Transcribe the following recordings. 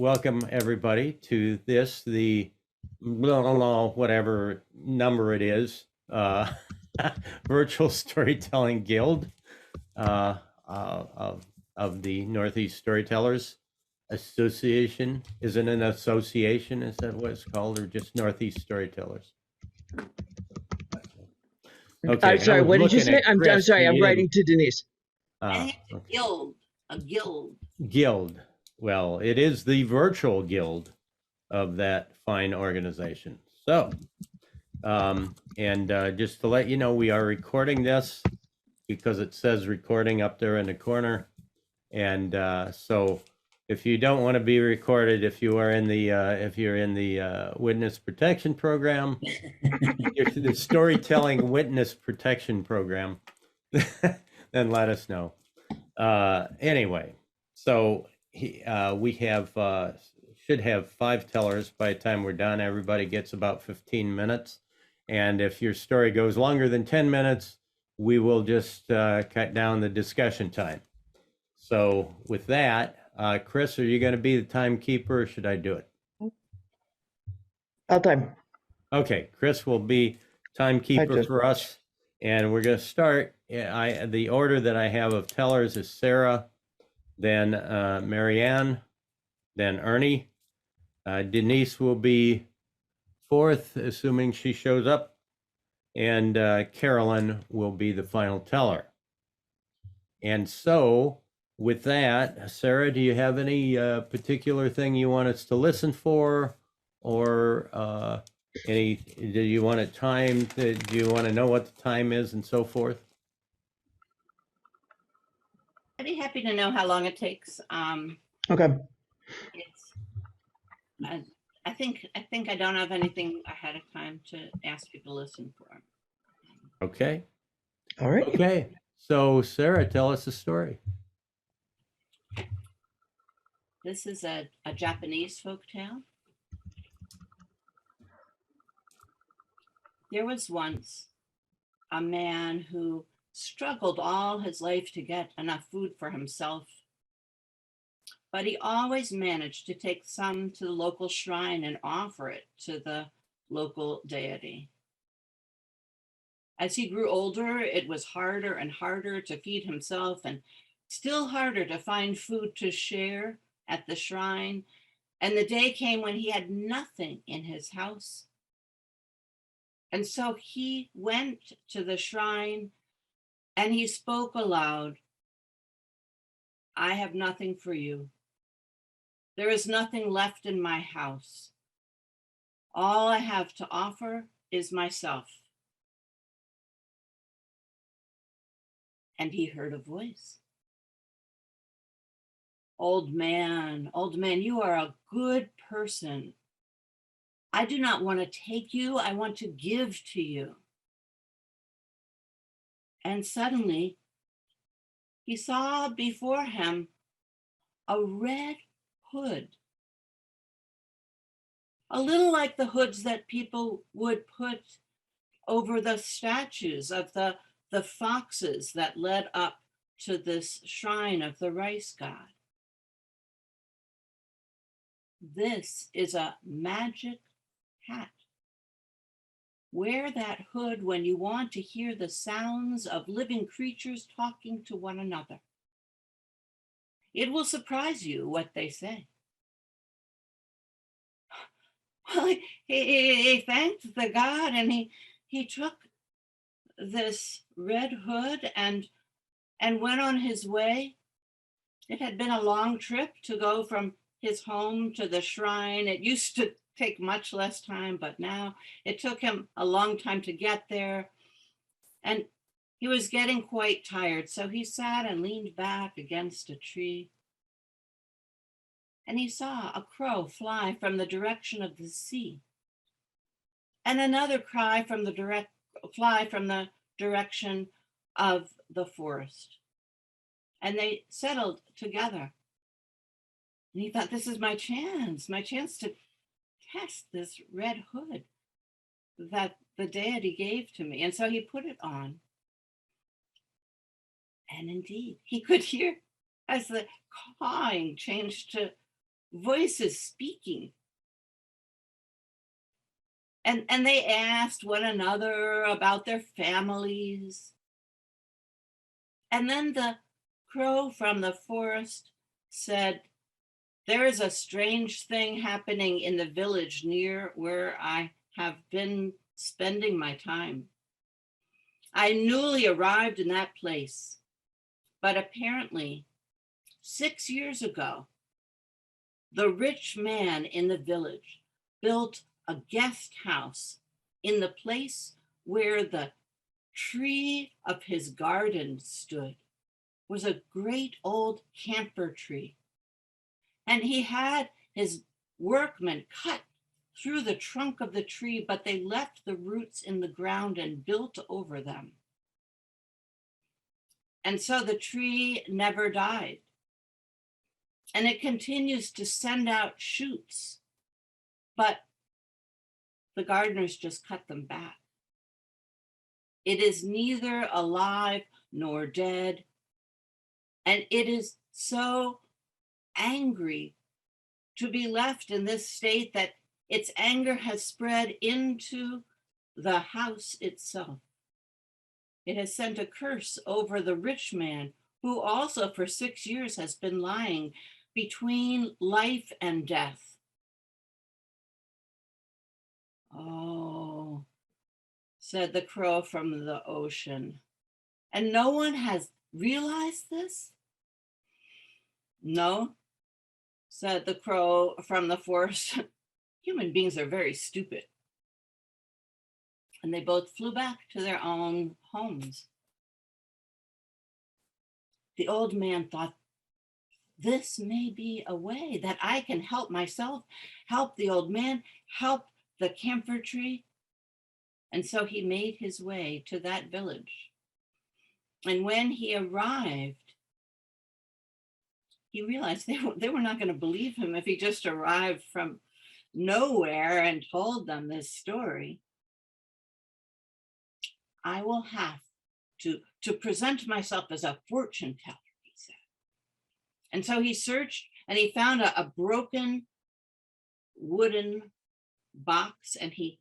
welcome everybody to this, the whatever number it is, Virtual Storytelling Guild of the Northeast Storytellers Association. Is it an association? Is that what it's called, or just Northeast Storytellers? Okay. I'm sorry, what did you say? I'm sorry, I'm writing to Denise. Okay. A guild. Guild. Well, it is the virtual guild of that fine organization. So, just to let you know, we are recording this because it says recording up there in the corner. And so if you don't want to be recorded, if you're in the witness protection program, the storytelling witness protection program, then let us know. Anyway, so we should have 5 tellers by the time we're done. Everybody gets about 15 minutes. And if your story goes longer than 10 minutes, we will just cut down the discussion time. So with that, Chris, are you going to be the timekeeper, or should I do it? I'll time. Okay, Chris will be timekeeper for us. And we're going to start. The order that I have of tellers is Sara, then MaryAnn, then Ernie. Denise will be 4th, assuming she shows up. And Carolyn will be the final teller. And so with that, Sara, do you have any particular thing you want us to listen for? Or do you want it timed? Do you want to know what the time is and so forth? I'd be happy to know how long it takes. Okay. I think I don't have anything ahead of time to ask people to listen for. Okay. All right. Okay. So Sara, tell us a story. This is a Japanese folktale. There was once a man who struggled all his life to get enough food for himself, but he always managed to take some to the local shrine and offer it to the local deity. As he grew older, it was harder and harder to feed himself, and still harder to find food to share at the shrine. And the day came when he had nothing in his house. And so he went to the shrine and he spoke aloud, "I have nothing for you. There is nothing left in my house. All I have to offer is myself." And he heard a voice. Old man, you are a good person. I do not want to take you, I want to give to you." And suddenly he saw before him a red hood, a little like the hoods that people would put over the statues of the foxes that led up to this shrine of the rice god. This is a magic hat. Wear that hood when you want to hear the sounds of living creatures talking to one another. It will surprise you what they say. Well, he thanked the god, and he took this red hood and went on his way. It had been a long trip to go from his home to the shrine. It used to take much less time, but now it took him a long time to get there. And he was getting quite tired, so he sat and leaned back against a tree. And he saw a crow fly from the direction of the sea, and another fly from the direction of the forest. And they settled together. And he thought, this is my chance to test this red hood that the deity gave to me. And so he put it on. And indeed, he could hear as the cawing changed to voices speaking. And they asked one another about their families. And then the crow from the forest said, "There is a strange thing happening in the village near where I have been spending my time. I newly arrived in that place, but apparently 6 years ago, the rich man in the village built a guest house in the place where the tree of his garden stood. Was a great old camphor tree. And he had his workmen cut through the trunk of the tree, but they left the roots in the ground and built over them. And so the tree never died. And it continues to send out shoots, but the gardeners just cut them back. It is neither alive nor dead. And it is so angry to be left in this state that its anger has spread into the house itself. It has sent a curse over the rich man, who also for 6 years has been lying between life and death." "Oh," said the crow from the ocean, "and no one has realized this?" "No," said the crow from the forest. "Human beings are very stupid." And they both flew back to their own homes. The old man thought, this may be a way that I can help myself, help the old man, help the camphor tree. And so he made his way to that village. And when he arrived, he realized they were not going to believe him if he just arrived from nowhere and told them this story. "I will have to present myself as a fortune teller," he said. And so he searched and he found a broken wooden box, and he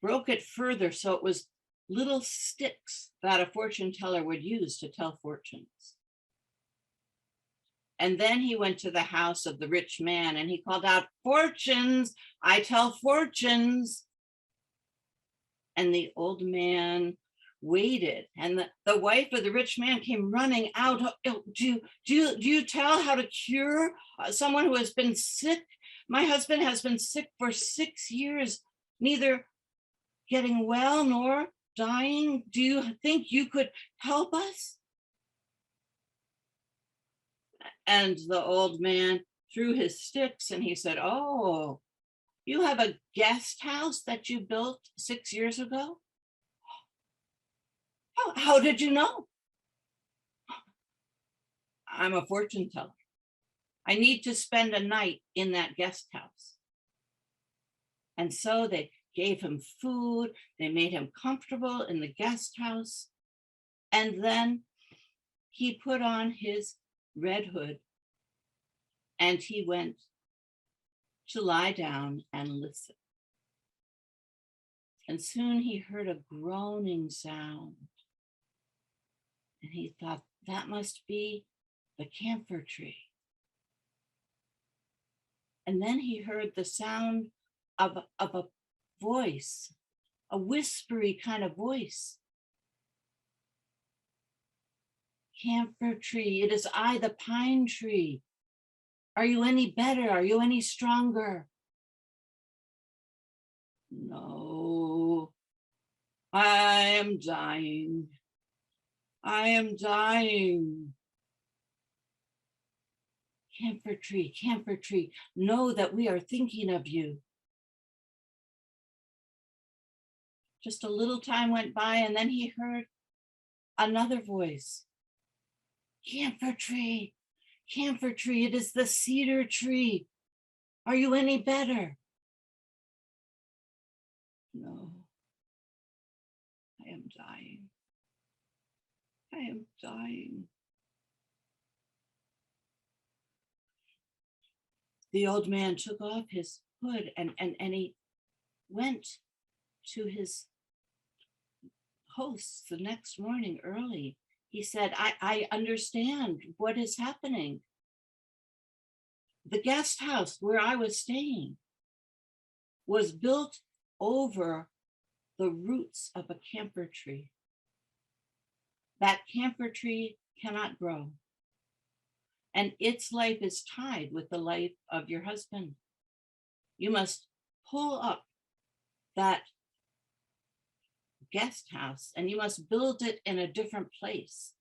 broke it further so it was little sticks that a fortune teller would use to tell fortunes. And then he went to the house of the rich man and he called out, "Fortunes, I tell fortunes." And the old man waited, and the wife of the rich man came running out. "Oh, do you tell how to cure someone who has been sick? My husband has been sick for 6 years, neither getting well nor dying. Do you think you could help us?" And the old man threw his sticks and he said, "Oh, you have a guest house that you built 6 years ago? How did you know?" "I'm a fortune teller. I need to spend a night in that guest house." And so they gave him food, they made him comfortable in the guest house, and then he put on his red hood and he went to lie down and listen. And soon he heard a groaning sound. And he thought, that must be the camphor tree. And then he heard the sound of a voice, a whispery kind of voice. "Camphor tree, it is I, the pine tree. Are you any better? Are you any stronger?" "No, I am dying. I am dying." Camphor tree, know that we are thinking of you." Just a little time went by, and then he heard another voice. Camphor tree, it is the cedar tree. Are you any better?" "No, I am dying. I am dying." the old man took off his hood and he went to his hosts the next morning early. He said, I understand what is happening. The guest house where I was staying was built over the roots of a camphor tree. That camphor tree cannot grow, and its life is tied with the life of your husband. You must pull up that guest house and you must build it in a different place.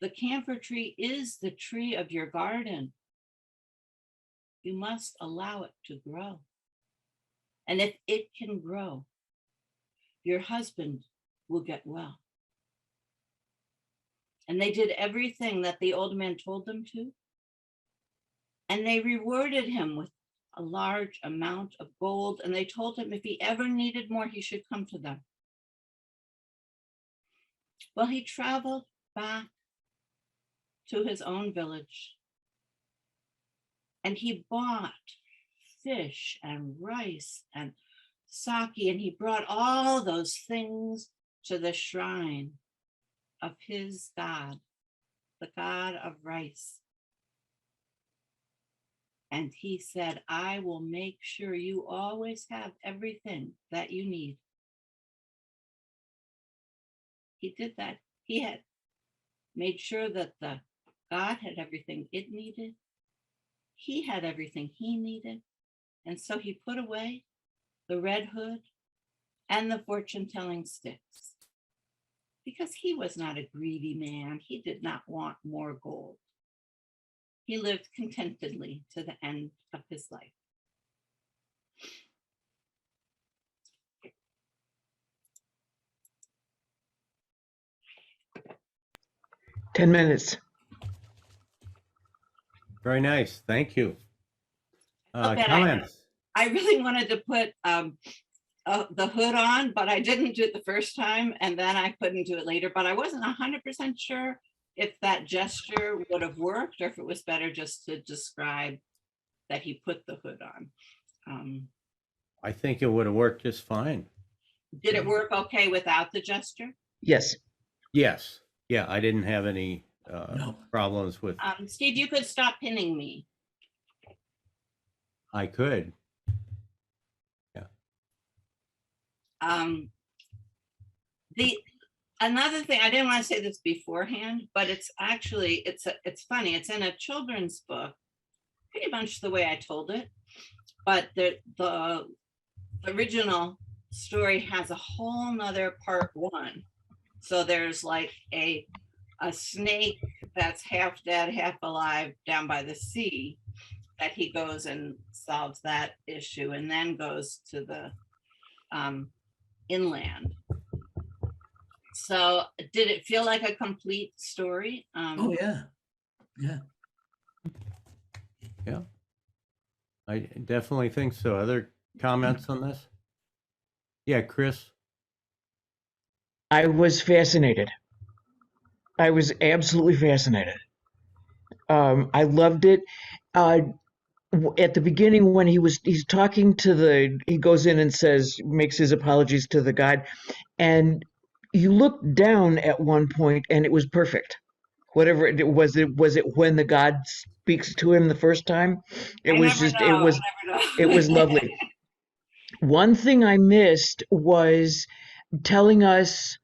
The camphor tree is the tree of your garden. You must allow it to grow. And if it can grow, your husband will get well. And they did everything that the old man told them to. And they rewarded him with a large amount of gold. And they told him if he ever needed more, he should come to them. Well, he traveled back to his own village. And he bought fish and rice and sake. And he brought all those things to the shrine of his God, the God of rice. And he said, I will make sure you always have everything that you need. He did that. He had made sure that the God had everything it needed. He had everything he needed. And so he put away the red hood and the fortune-telling sticks, because he was not a greedy man. He did not want more gold. He lived contentedly to the end of his life. Ten minutes. Very nice. Thank you. Okay, Comments? I really wanted to put the hood on, but I didn't do it the first time, and then I couldn't do it later. But I wasn't 100% sure if that gesture would have worked, or if it was better just to describe that he put the hood on. I think it would have worked just fine. Did it work okay without the gesture? Yes. Yes. Yeah, I didn't have any No. problems with. Steve, you could stop pinning me. I could. Another thing, I didn't want to say this beforehand, but it's actually, it's funny. It's in a children's book, pretty much the way I told it, but the original story has a whole nother part one. So there's like a snake that's half dead, half alive down by the sea, that he goes and solves that issue, and then goes to the inland. So did it feel like a complete story? Oh, yeah. Yeah. Yeah. I definitely think so. Other comments on this? Yeah, Chris? I was fascinated. I was absolutely fascinated. I loved it. At the beginning, when he's talking to he goes in and makes his apologies to the guide, and you look down at one point and it was perfect. Whatever it was when the God speaks to him the first time? It was lovely. One thing I missed was telling us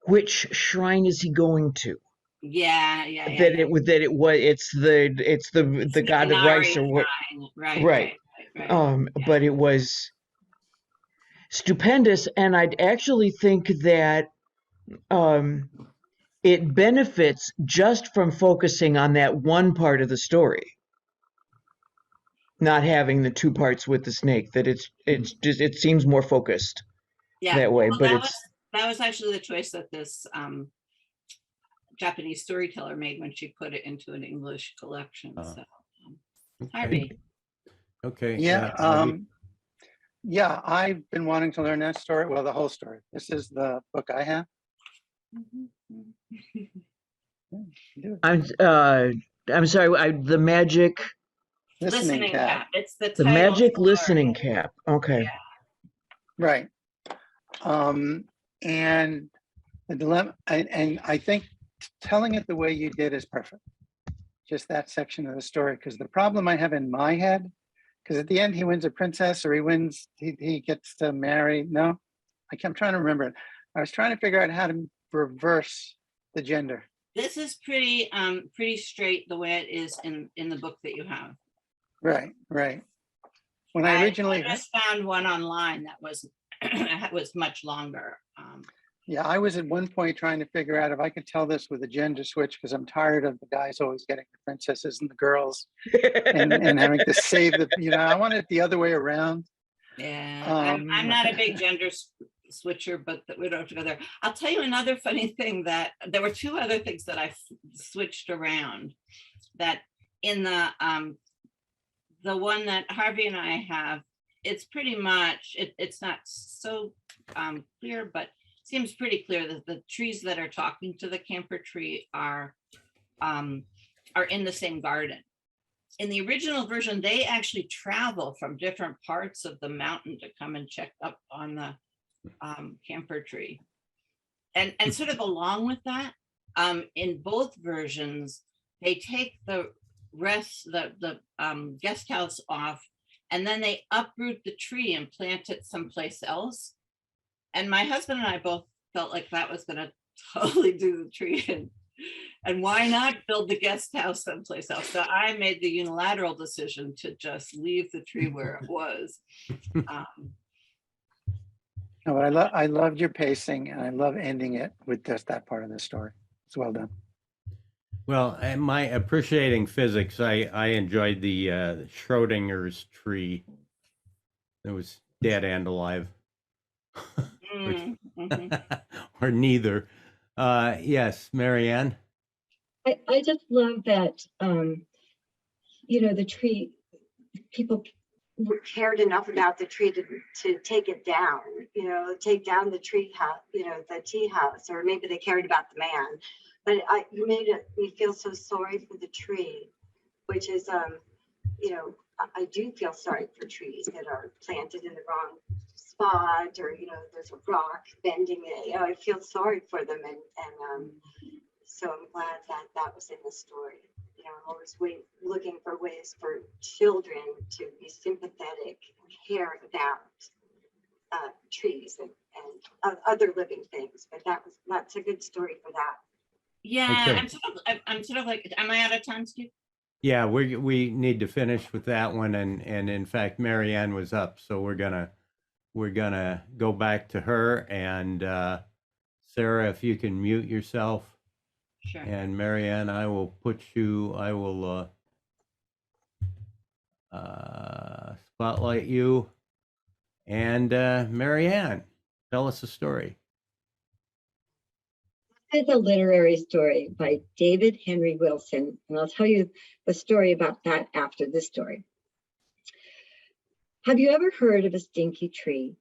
which shrine is he going to. It's the God of rice or what? Right. But it was stupendous, and I'd actually think that it benefits just from focusing on that one part of the story, not having the two parts with the snake. That it seems more focused that way. Well, but that was actually the choice that this Japanese storyteller made when she put it into an English collection. So, Harvey. Okay. Yeah. Yeah, I've been wanting to learn that story. Well, the whole story. This is the book I have. I'm sorry. The magic Listening cap. It's the The title magic for- listening cap. Okay. Yeah. Right. And the dilemma, and I think telling it the way you did is perfect. Just that section of the story, because the problem I have in my head, because at the end he wins a princess, or he gets to marry. No, I'm trying to remember it. I was trying to figure out how to reverse the gender. This is pretty straight the way it is in the book that you have. Right. When I originally, I just found one online that was was much longer. yeah, I was at one point trying to figure out if I could tell this with a gender switch, because I'm tired of the guys always getting the princesses and the girls and having to save the, I want it the other way around. Yeah, I'm not a big gender switcher, but we don't have to go there. I'll tell you another funny thing, that there were two other things that I switched around. That in the one that Harvey and I have, it's pretty much, it's not so clear, but seems pretty clear that the trees that are talking to the camper tree are in the same garden. In the original version, they actually travel from different parts of the mountain to come and check up on the camper tree. And sort of along with that, in both versions, they take the guest house off, and then they uproot the tree and plant it someplace else. And my husband and I both felt like that was going to totally do the tree. And why not build the guest house someplace else? So I made the unilateral decision to just leave the tree where it was. No, but I loved your pacing, and I love ending it with just that part of the story. It's well done. Well, and my appreciating physics, I enjoyed the Schrodinger's tree. It was dead and alive. Or neither. Yes, MaryAnn. I just love that, the tree, people cared enough about the tree to take it down, take down the tree house, the tea house, or maybe they cared about the man. But you made me feel so sorry for the tree, which is, I do feel sorry for trees that are planted in the wrong spot, or there's a rock bending it. I feel sorry for them, and so I'm glad that was in the story. I'm always looking for ways for children to be sympathetic and care about trees and other living things. But that's a good story for that. Yeah, Okay. I'm sort of like, am I out of time, Steve? Yeah, we need to finish with that one, and in fact, MaryAnn was up, so we're gonna go back to her. And Sara, if you can mute yourself, Sure. and MaryAnn, I will spotlight you. And MaryAnn, tell us a story. It's a literary story by David Henry Wilson, and I'll tell you the story about that after this story. Have you ever heard of a stinky tree?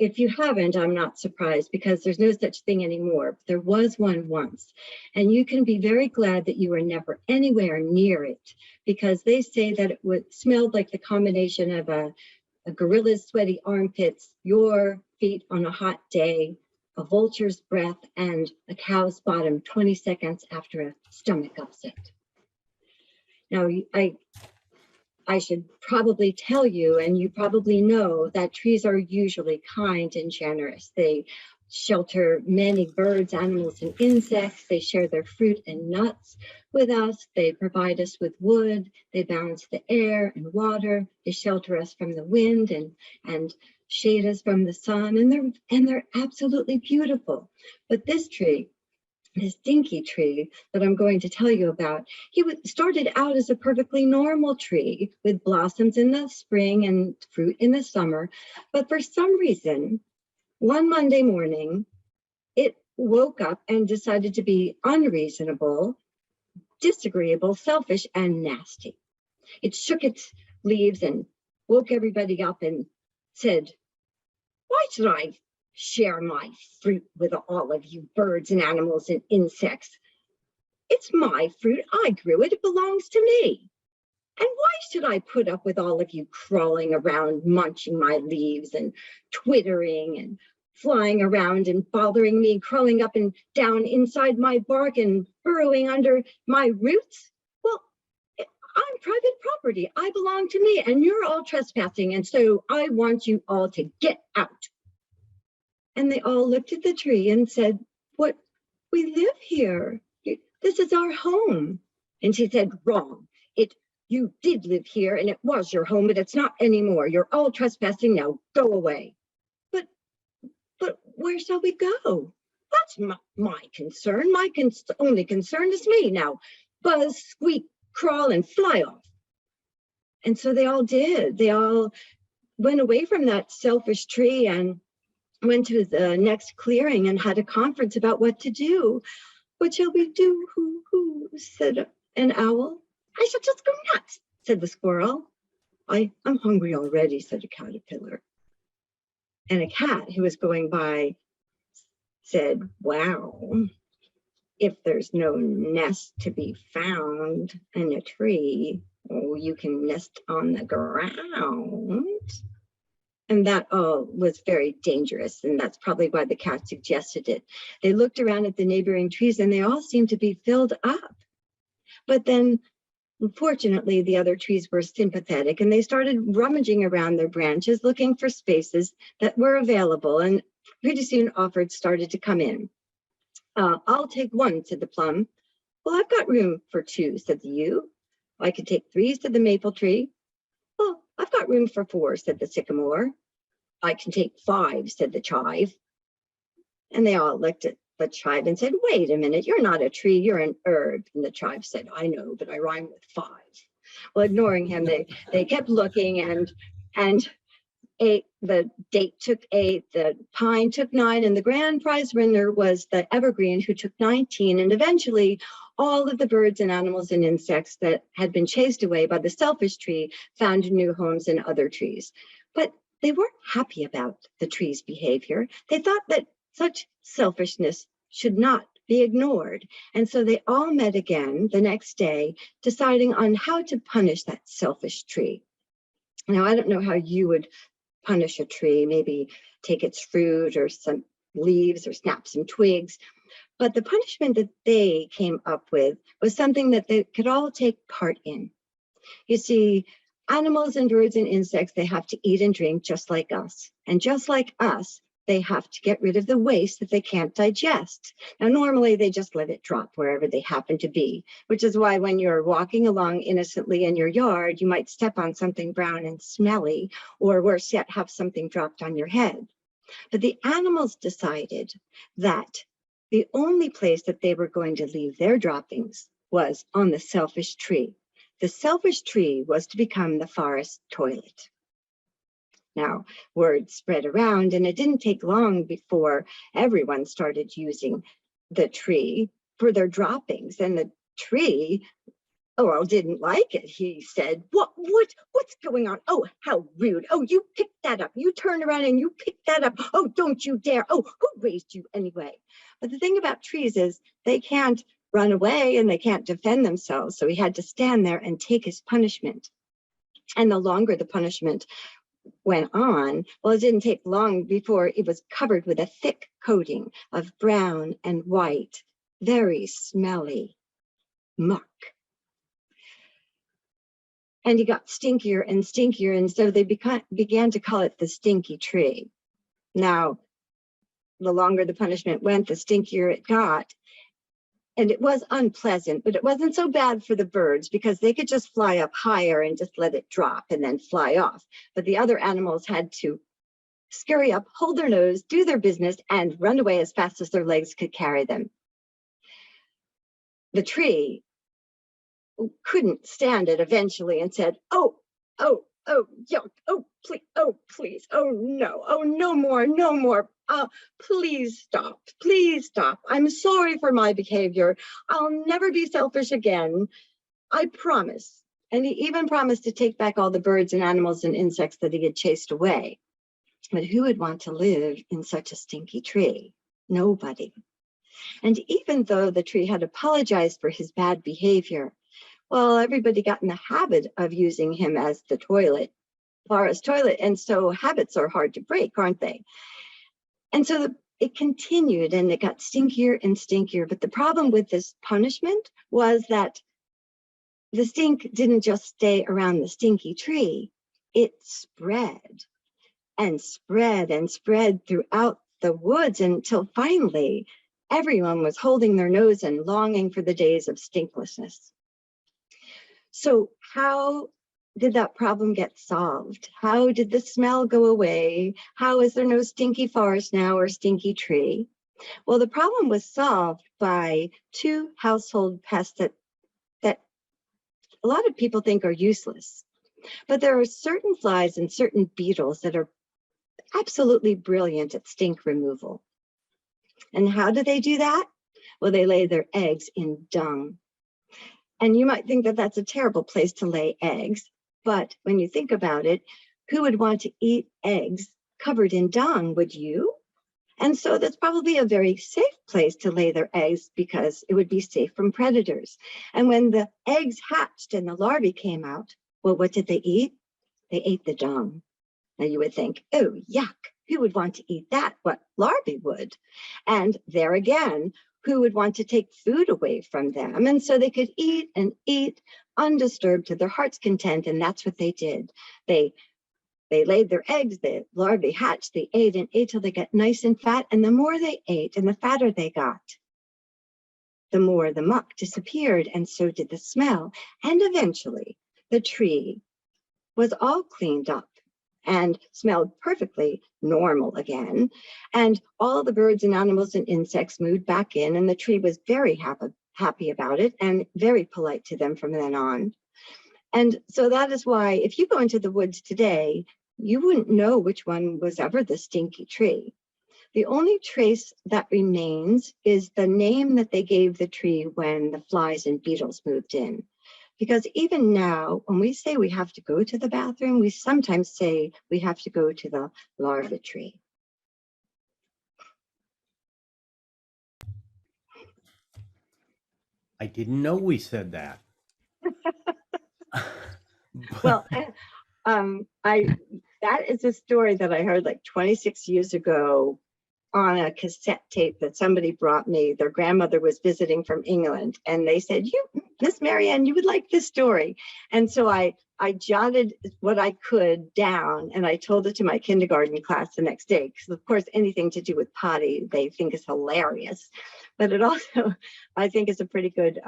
If you haven't, I'm not surprised, because there's no such thing anymore. But there was one once, and you can be very glad that you were never anywhere near it, because they say that it smelled like the combination of a gorilla's sweaty armpits, your feet on a hot day, a vulture's breath, and a cow's bottom 20 seconds after a stomach upset. Now, I should probably tell you, and you probably know, that trees are usually kind and generous. They shelter many birds, animals, and insects. They share their fruit and nuts with us. They provide us with wood. They balance the air and water. They shelter us from the wind and shade us from the sun, and they're absolutely beautiful. But this tree, this dinky tree that I'm going to tell you about, started out as a perfectly normal tree with blossoms in the spring and fruit in the summer. But for some reason, one Monday morning, it woke up and decided to be unreasonable, disagreeable, selfish, and nasty. It shook its leaves and woke everybody up and said, "Why should I share my fruit with all of you birds and animals and insects? It's my fruit. I grew it. It belongs to me." And why should I put up with all of you crawling around, munching my leaves and twittering and flying around and bothering me, crawling up and down inside my bark and burrowing under my roots? Well, I'm private property. I belong to me, and you're all trespassing. And so I want you all to get out. And they all looked at the tree and said, "What? We live here. This is our home." And she said, "Wrong. You did live here and it was your home, but it's not anymore. You're all trespassing now. Go away." But where shall we go? That's my concern. My only concern is me now. Buzz, squeak, crawl, and fly off. And so they all did. They all went away from that selfish tree and went to the next clearing and had a conference about what to do. "What shall we do? Who?" said an owl. "I shall just go nuts," said the squirrel. I'm hungry already," said a caterpillar. And a cat who was going by said, "Wow, if there's no nest to be found in a tree, oh, you can nest on the ground." And that all was very dangerous, and that's probably why the cat suggested it. They looked around at the neighboring trees and they all seemed to be filled up. But then, unfortunately, the other trees were sympathetic and they started rummaging around their branches looking for spaces that were available, and pretty soon offers started to come in. "I'll take one," said the plum. "Well, I've got room for two," said the yew. "I could take three," said the maple tree. "Well, I've got room for four," said the sycamore. "I can take five," said the chive. And they all looked at the chive and said, "Wait a minute, you're not a tree, you're an herb." And the chive said, "I know, but I rhyme with five." Well, ignoring him, they kept looking, and the date took 8, the pine took 9, and the grand prize winner was the evergreen, who took 19. And eventually, all of the birds and animals and insects that had been chased away by the selfish tree found new homes in other trees. But they weren't happy about the tree's behavior. They thought that such selfishness should not be ignored. And so they all met again the next day, deciding on how to punish that selfish tree. Now, I don't know how you would punish a tree, maybe take its fruit or some leaves or snap some twigs. But the punishment that they came up with was something that they could all take part in. You see, animals and birds and insects, they have to eat and drink just like us. And just like us, they have to get rid of the waste that they can't digest. Now, normally they just let it drop wherever they happen to be, which is why when you're walking along innocently in your yard, you might step on something brown and smelly, or worse yet, have something dropped on your head. But the animals decided that the only place that they were going to leave their droppings was on the selfish tree. The selfish tree was to become the forest toilet. Now, word spread around, and it didn't take long before everyone started using the tree for their droppings. And the tree, didn't like it. He said, what's going on? Oh, how rude. Oh, you picked that up. You turned around and you picked that up. Oh, don't you dare. Oh, who raised you anyway? But the thing about trees is they can't run away and they can't defend themselves. So he had to stand there and take his punishment. And the longer the punishment went on, well, it didn't take long before it was covered with a thick coating of brown and white, very smelly muck. And he got stinkier and stinkier, and so they began to call it the stinky tree. Now, the longer the punishment went, the stinkier it got. And it was unpleasant, but it wasn't so bad for the birds because they could just fly up higher and just let it drop and then fly off. But the other animals had to scurry up, hold their nose, do their business, and run away as fast as their legs could carry them. The tree couldn't stand it eventually and said, oh, yuck, oh, please, oh, no more. Please stop. I'm sorry for my behavior. I'll never be selfish again. I promise. And he even promised to take back all the birds and animals and insects that he had chased away. But who would want to live in such a stinky tree? Nobody. And even though the tree had apologized for his bad behavior, Well, everybody got in the habit of using him as the toilet, forest toilet. And so habits are hard to break, aren't they? And so it continued and it got stinkier and stinkier. But the problem with this punishment was that the stink didn't just stay around the stinky tree. It spread and spread and spread throughout the woods until finally everyone was holding their nose and longing for the days of stinklessness. So how did that problem get solved? How did the smell go away? How is there no stinky forest now or stinky tree? Well, the problem was solved by two household pests that a lot of people think are useless. But there are certain flies and certain beetles that are absolutely brilliant at stink removal. And how do they do that? Well, they lay their eggs in dung. And you might think that that's a terrible place to lay eggs. But when you think about it, who would want to eat eggs covered in dung? Would you? And so that's probably a very safe place to lay their eggs because it would be safe from predators. And when the eggs hatched and the larvae came out, well, what did they eat? They ate the dung. Now you would think, oh, yuck, who would want to eat that? What larvae would? And there again, who would want to take food away from them? And so they could eat and eat undisturbed to their heart's content. And that's what they did. They laid their eggs, the larvae hatched, they ate and ate till they got nice and fat. And the more they ate and the fatter they got, the more the muck disappeared, and so did the smell. And eventually, the tree was all cleaned up and smelled perfectly normal again. And all the birds and animals and insects moved back in, and the tree was very happy about it and very polite to them from then on. And so that is why if you go into the woods today, you wouldn't know which one was ever the stinky tree. The only trace that remains is the name that they gave the tree when the flies and beetles moved in. Because even now, when we say we have to go to the bathroom, we sometimes say we have to go to the larva tree. I didn't know we said that. Well, that is a story that I heard like 26 years ago on a cassette tape that somebody brought me. Their grandmother was visiting from England, and they said, Miss MaryAnn, you would like this story. And so I jotted what I could down, and I told it to my kindergarten class the next day, because of course, anything to do with potty, they think is hilarious. But it also, I think, is a pretty good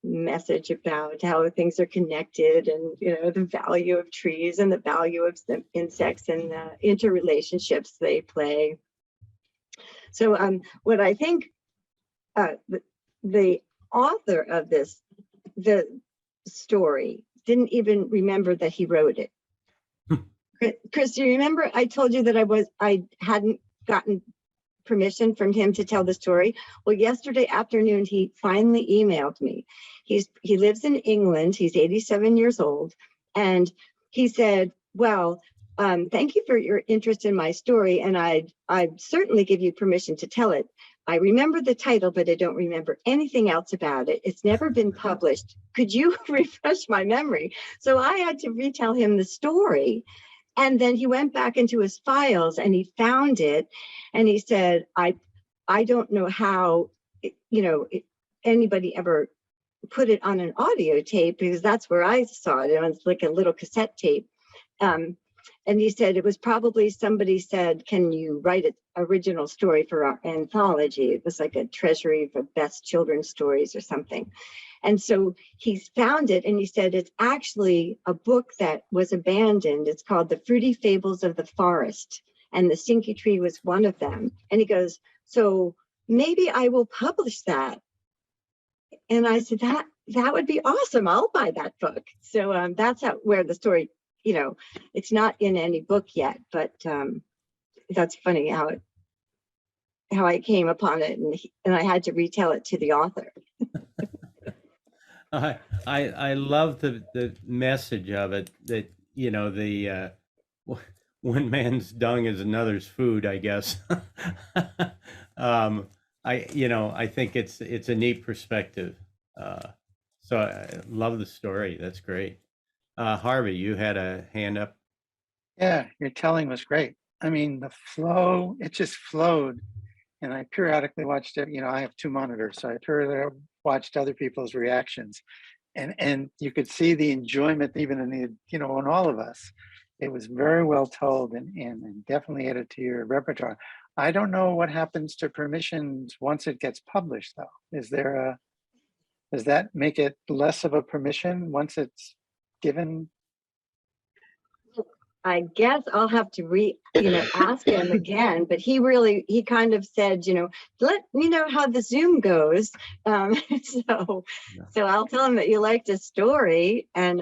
message about how things are connected, and the value of trees and the value of insects and the interrelationships they play. So what I think the author of the story didn't even remember that he wrote it. Chris, do you remember I told you that I hadn't gotten permission from him to tell the story? Well, yesterday afternoon, he finally emailed me. He lives in England. He's 87 years old. And he said, well, thank you for your interest in my story. And I'd certainly give you permission to tell it. I remember the title, but I don't remember anything else about it. It's never been published. Could you refresh my memory? So I had to retell him the story. And then he went back into his files and he found it. And he said, I don't know how, anybody ever put it on an audio tape, because that's where I saw it. It was like a little cassette tape. And he said it was probably somebody said, can you write an original story for our anthology? It was like a treasury for best children's stories or something. And so he found it, and he said it's actually a book that was abandoned. It's called The Fruity Fables of the Forest, and The Stinky Tree was one of them. And he goes, so maybe I will publish that. And I said, that would be awesome. I'll buy that book. So that's where the story, it's not in any book yet, but that's funny how I came upon it, and I had to retell it to the author. I love the message of it, that one man's dung is another's food, I guess. I think it's a neat perspective. So I love the story. That's great. Harvey, you had a hand up. Yeah, your telling was great. I mean, the flow, it just flowed. And I periodically watched it. You know, I have two monitors, so I periodically watched other people's reactions. And you could see the enjoyment even in the, you know, in all of us. It was very well told and definitely added to your repertoire. I don't know what happens to permissions once it gets published, though. Is there a, does that make it less of a permission once it's given? I guess I'll have to ask him again, but he kind of said, let me know how the Zoom goes. So I'll tell him that you liked his story and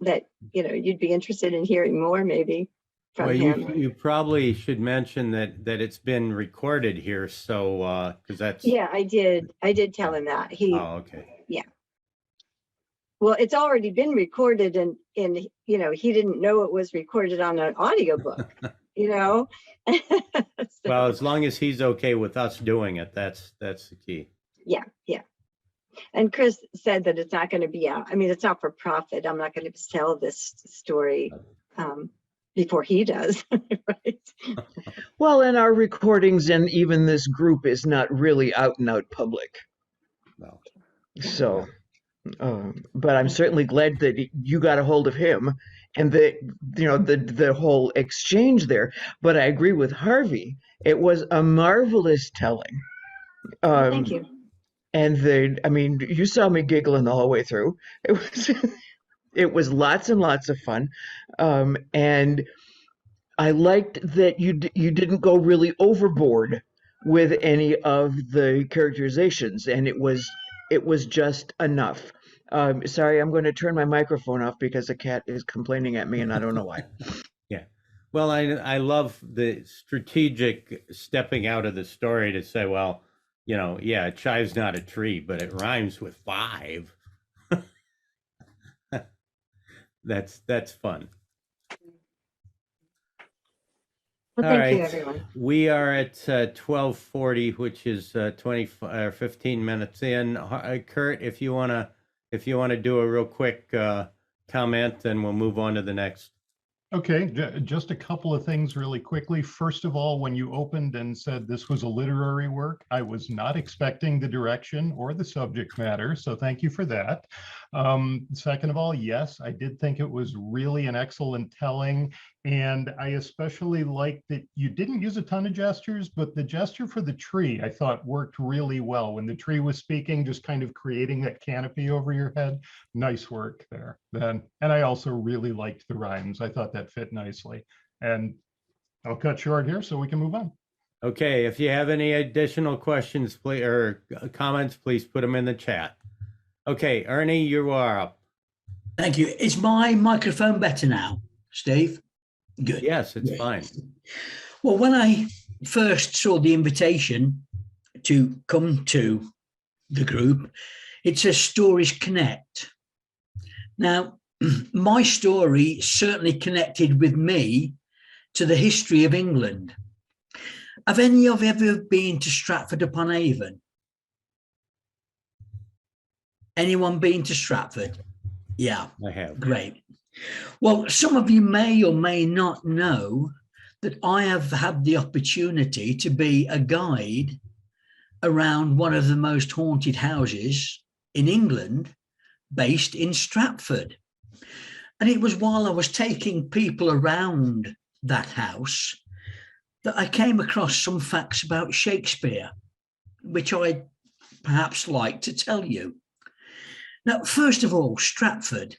that, you'd be interested in hearing more maybe from Well, him. you probably should mention that it's been recorded here. So, because that's. Yeah, I did tell him that. Oh, okay. Yeah. Well, it's already been recorded and he didn't know it was recorded on an audiobook, So, well, as long as he's okay with us doing it, that's the key. Yeah. And Chris said that it's not going to be out. I mean, it's not for profit. I'm not going to sell this story before he does, right? Well, and our recordings and even this group is not really out and out public. No. So. But I'm certainly glad that you got a hold of him and the whole exchange there. But I agree with Harvey. It was a marvelous telling. Thank you. And you saw me giggling the whole way through. It was lots and lots of fun. And I liked that you didn't go really overboard with any of the characterizations, and it was just enough. Sorry, I'm going to turn my microphone off because the cat is complaining at me and I don't know why. Yeah. Well, I love the strategic stepping out of the story to say, well, yeah, chive's not a tree, but it rhymes with 5. That's fun. Well, thank you, everyone. We are at 12:40, which is 15 minutes in. Kurt, if you want to do a real quick comment, then we'll move on to the next. Okay, just a couple of things really quickly. First of all, when you opened and said this was a literary work, I was not expecting the direction or the subject matter, so thank you for that. Second of all, yes, I did think it was really an excellent telling, and I especially liked that you didn't use a ton of gestures, but the gesture for the tree I thought worked really well. When the tree was speaking, just kind of creating that canopy over your head. Nice work there. And I also really liked the rhymes. I thought that fit nicely. And I'll cut short here so we can move on. Okay, if you have any additional questions, please, or comments, please put them in the chat. Okay, Ernie, you are up. Thank you. Is my microphone better now, Steve? Good. Yes, it's fine. Well, when I first saw the invitation to come to the group, it says Stories Connect. Now, my story certainly connected with me to the history of England. Have any of you ever been to Stratford-upon-Avon? Anyone been to Stratford? Yeah, I have. Great. Well, some of you may or may not know that I have had the opportunity to be a guide around one of the most haunted houses in England, based in Stratford. And it was while I was taking people around that house that I came across some facts about Shakespeare, which I'd perhaps like to tell you. Now, first of all, Stratford.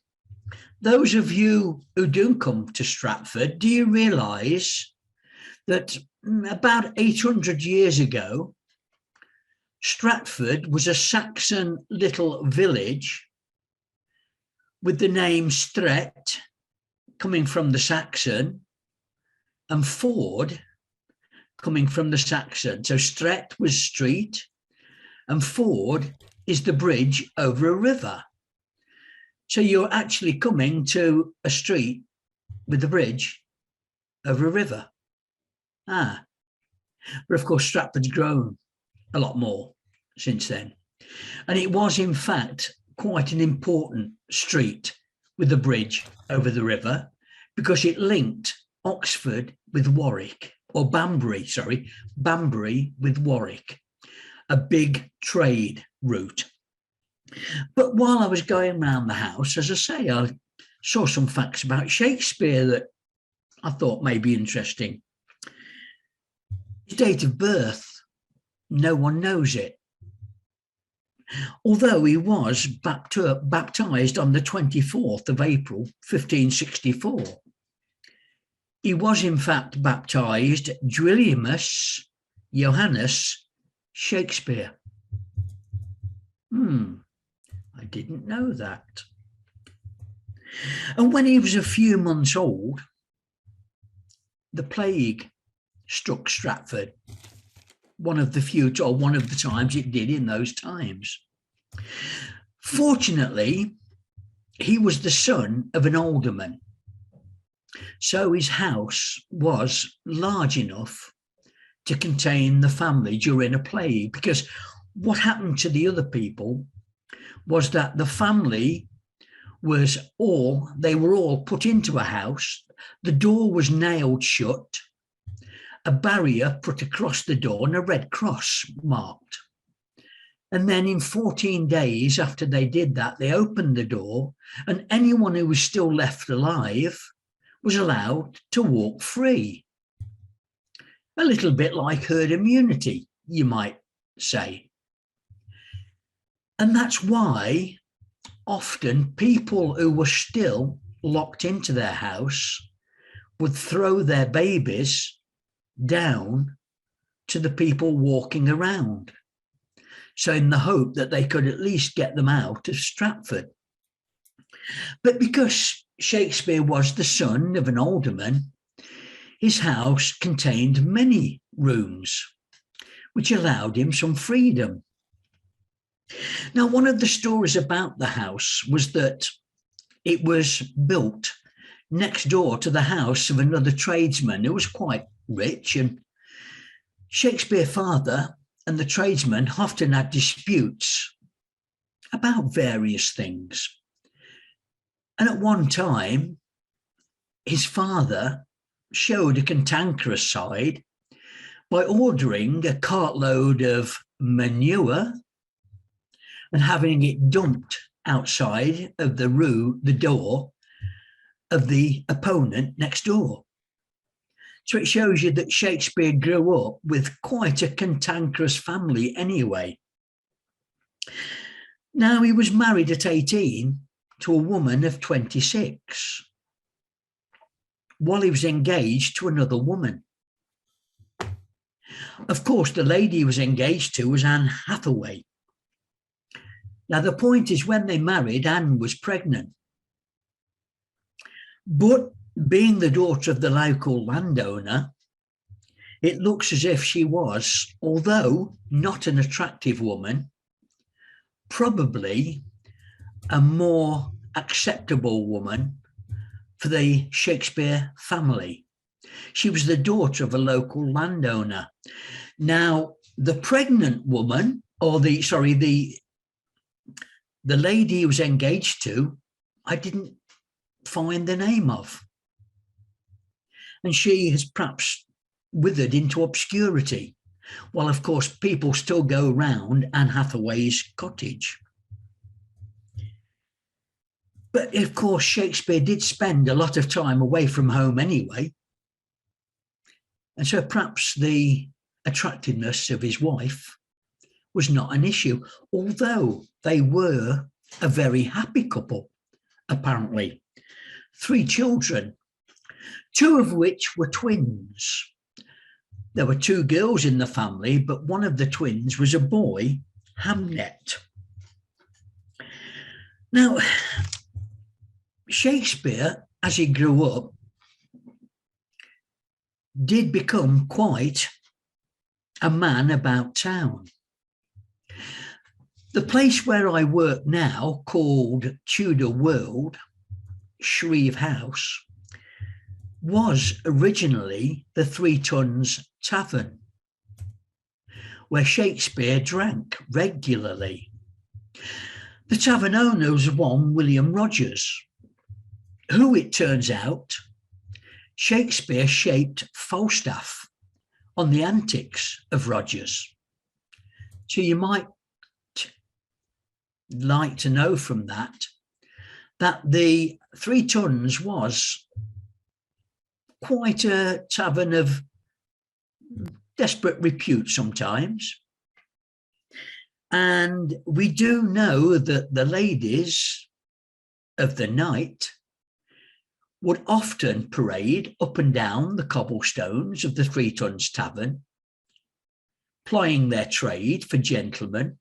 Those of you who do come to Stratford, do you realise that about 800 years ago, Stratford was a Saxon little village with the name Stret coming from the Saxon and Ford coming from the Saxon. So Stret was street and Ford is the bridge over a river. So you're actually coming to a street with a bridge over a river. But of course, Stratford's grown a lot more since then. And it was, in fact, quite an important street with a bridge over the river because it linked Oxford with Warwick, or Banbury, sorry, Banbury with Warwick, a big trade route. But while I was going around the house, as I say, I saw some facts about Shakespeare that I thought may be interesting. His date of birth, no one knows it. Although he was baptized on the 24th of April, 1564. He was in fact baptized Julius Johannes Shakespeare. I didn't know that. And when he was a few months old, the plague struck Stratford. One of the times it did in those times. Fortunately, he was the son of an alderman. So his house was large enough to contain the family during a plague, because what happened to the other people was that the family were all put into a house. The door was nailed shut, a barrier put across the door and a red cross marked. And then in 14 days after they did that, they opened the door and anyone who was still left alive was allowed to walk free. A little bit like herd immunity, you might say. And that's why often people who were still locked into their house would throw their babies down to the people walking around. So in the hope that they could at least get them out of Stratford. But because Shakespeare was the son of an alderman, his house contained many rooms, which allowed him some freedom. Now, one of the stories about the house was that it was built next door to the house of another tradesman who was quite rich, and Shakespeare's father and the tradesman often had disputes about various things. And at one time, his father showed a cantankerous side by ordering a cartload of manure and having it dumped outside of the door of the opponent next door. So it shows you that Shakespeare grew up with quite a cantankerous family anyway. Now, he was married at 18 to a woman of 26, while he was engaged to another woman. Of course, the lady he was engaged to was Anne Hathaway. Now, the point is, when they married, Anne was pregnant. But being the daughter of the local landowner, it looks as if she was, although not an attractive woman, probably a more acceptable woman for the Shakespeare family. She was the daughter of a local landowner. Now, the pregnant woman, or the lady he was engaged to, I didn't find the name of. And she has perhaps withered into obscurity. Well, of course, people still go around Anne Hathaway's cottage. But of course, Shakespeare did spend a lot of time away from home anyway. And so perhaps the attractiveness of his wife was not an issue, although they were a very happy couple, apparently. 3 children, 2 of which were twins. There were 2 girls in the family, but one of the twins was a boy, Hamnet. Now, Shakespeare, as he grew up, did become quite a man about town. The place where I work now, called Tudor World, Shreve House, was originally the 3 Tons Tavern, where Shakespeare drank regularly. The tavern owner was one William Rogers, who, it turns out, Shakespeare shaped Falstaff on the antics of Rogers. So you might like to know from that the Three Tons was quite a tavern of desperate repute sometimes. And we do know that the ladies of the night would often parade up and down the cobblestones of the Three Tons Tavern, plying their trade for gentlemen.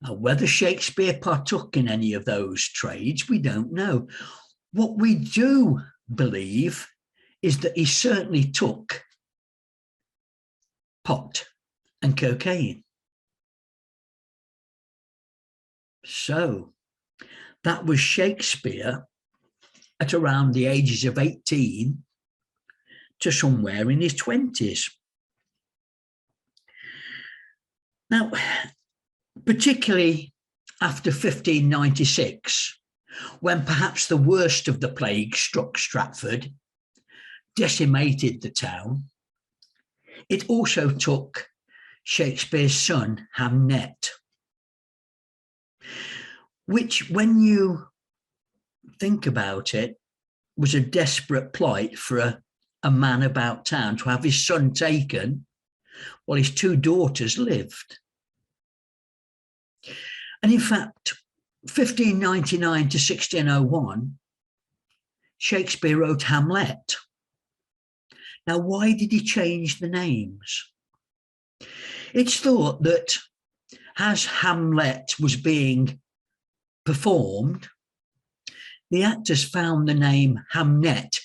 Now, whether Shakespeare partook in any of those trades, we don't know. What we do believe is that he certainly took pot and cocaine. So that was Shakespeare at around the ages of 18 to somewhere in his 20s. Now, particularly after 1596, when perhaps the worst of the plague struck Stratford, decimated the town, it also took Shakespeare's son, Hamnet, which, when you think about it, was a desperate plight for a man about town to have his son taken while his two daughters lived. And in fact, 1599 to 1601, Shakespeare wrote Hamlet. Now, why did he change the names? It's thought that as Hamlet was being performed, the actors found the name Hamnet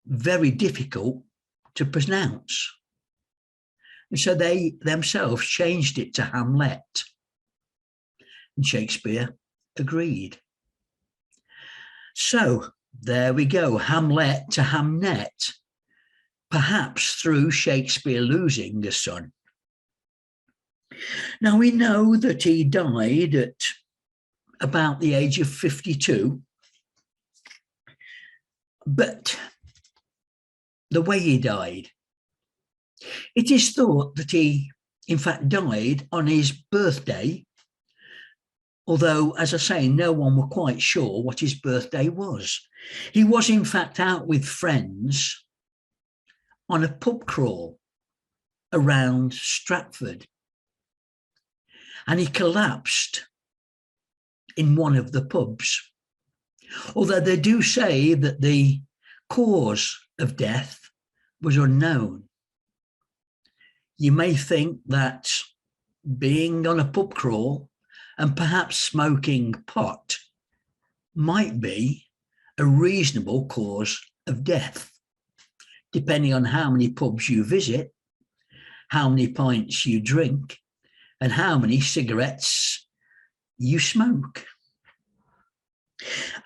very difficult to pronounce. And so they themselves changed it to Hamlet. And Shakespeare agreed. So there we go, Hamlet to Hamnet, perhaps through Shakespeare losing a son. Now, we know that he died at about the age of 52, but the way he died, it is thought that he, in fact, died on his birthday, although, as I say, no one were quite sure what his birthday was. He was, in fact, out with friends on a pub crawl around Stratford, and he collapsed in one of the pubs. Although they do say that the cause of death was unknown. You may think that being on a pub crawl and perhaps smoking pot might be a reasonable cause of death, depending on how many pubs you visit, how many pints you drink, and how many cigarettes you smoke.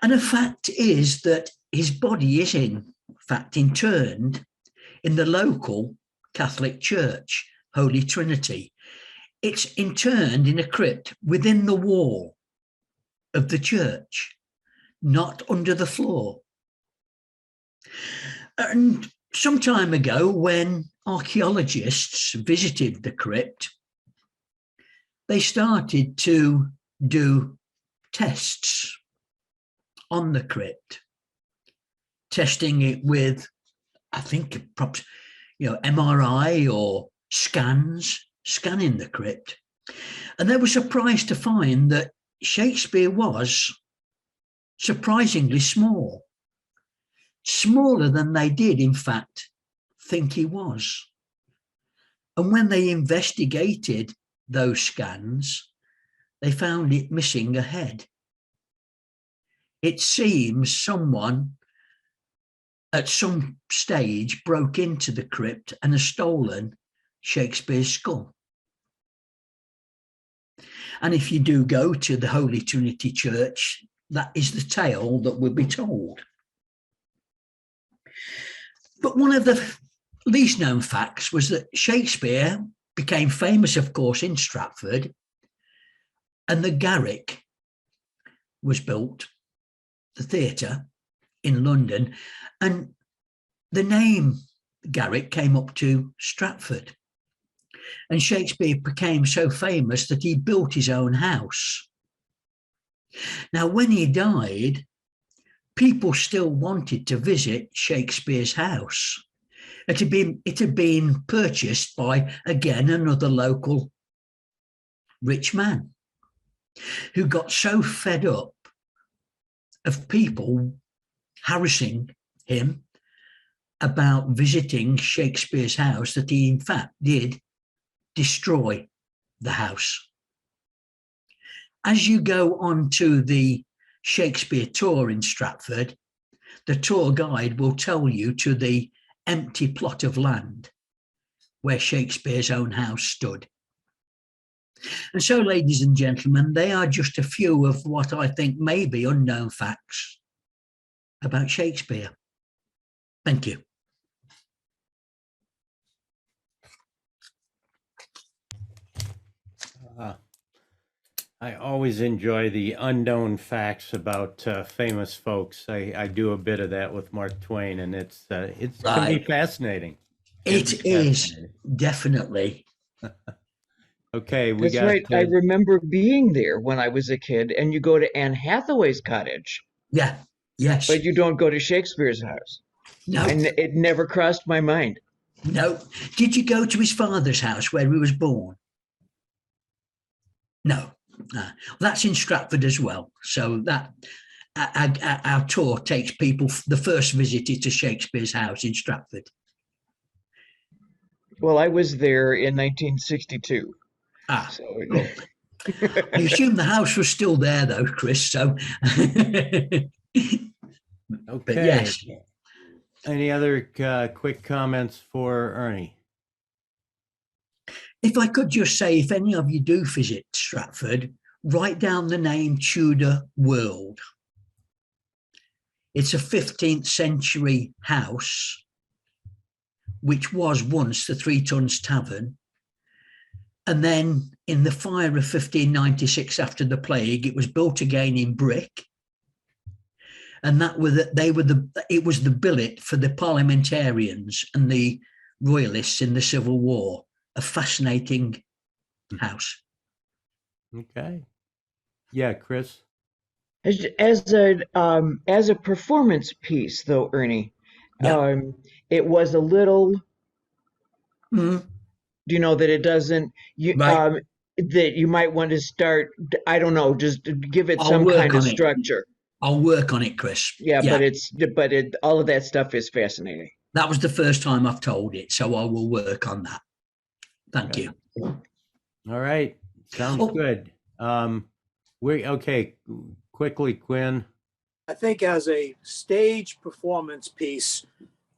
And the fact is that his body is in fact interned in the local Catholic Church, Holy Trinity. It's interned in a crypt within the wall of the church, not under the floor. And some time ago, when archaeologists visited the crypt, they started to do tests on the crypt, testing it with, I think, perhaps, MRI or scanning the crypt. And they were surprised to find that Shakespeare was surprisingly small, smaller than they did, in fact, think he was. And when they investigated those scans, they found it missing a head. It seems someone at some stage broke into the crypt and has stolen Shakespeare's skull. And if you do go to the Holy Trinity Church, that is the tale that will be told. But one of the least known facts was that Shakespeare became famous, of course, in Stratford, and the Garrick was built, the theatre in London, and the name Garrick came up to Stratford. And Shakespeare became so famous that he built his own house. Now, when he died, people still wanted to visit Shakespeare's house. It had been purchased by, again, another local rich man who got so fed up of people harassing him about visiting Shakespeare's house that he, in fact, did destroy the house. As you go on to the Shakespeare tour in Stratford, the tour guide will tell you to the empty plot of land where Shakespeare's own house stood. And so, ladies and gentlemen, they are just a few of what I think may be unknown facts about Shakespeare. Thank you. I always enjoy the unknown facts about famous folks. I do a bit of that with Mark Twain, and it can be Right. fascinating. It is definitely. Okay, we That's got. right. I remember being there when I was a kid, and you go to Anne Hathaway's cottage, Yeah. Yes. but you don't go to Shakespeare's house. No. And it never crossed my mind. No. Did you go to his father's house where he was born? No. Well, that's in Stratford as well. So that our tour takes people. The first visit is to Shakespeare's house in Stratford. Well, I was there in 1962. So, Well, I assume the house was still there, though, Chris. So, Okay. But yes. Any other quick comments for Ernie? If I could just say, if any of you do visit Stratford, write down the name Tudor World. It's a 15th century house, which was once the Three Tons Tavern. And then in the fire of 1596 after the plague, it was built again in brick. And it was the billet for the parliamentarians and the royalists in the Civil War. A fascinating house. Okay. Yeah, Chris. as a performance piece, though, Ernie, Yeah. it was a little. Mhm. Do you know that it doesn't? Right. That you might want to start. I don't know. Just give it I'll some work kind of on it. structure. I'll work on it, Chris. Yeah, but all of that stuff is fascinating. That was the first time I've told it, so I will work on that. Thank you. All right. Sounds good. Okay. Quickly, Quinn. I think as a stage performance piece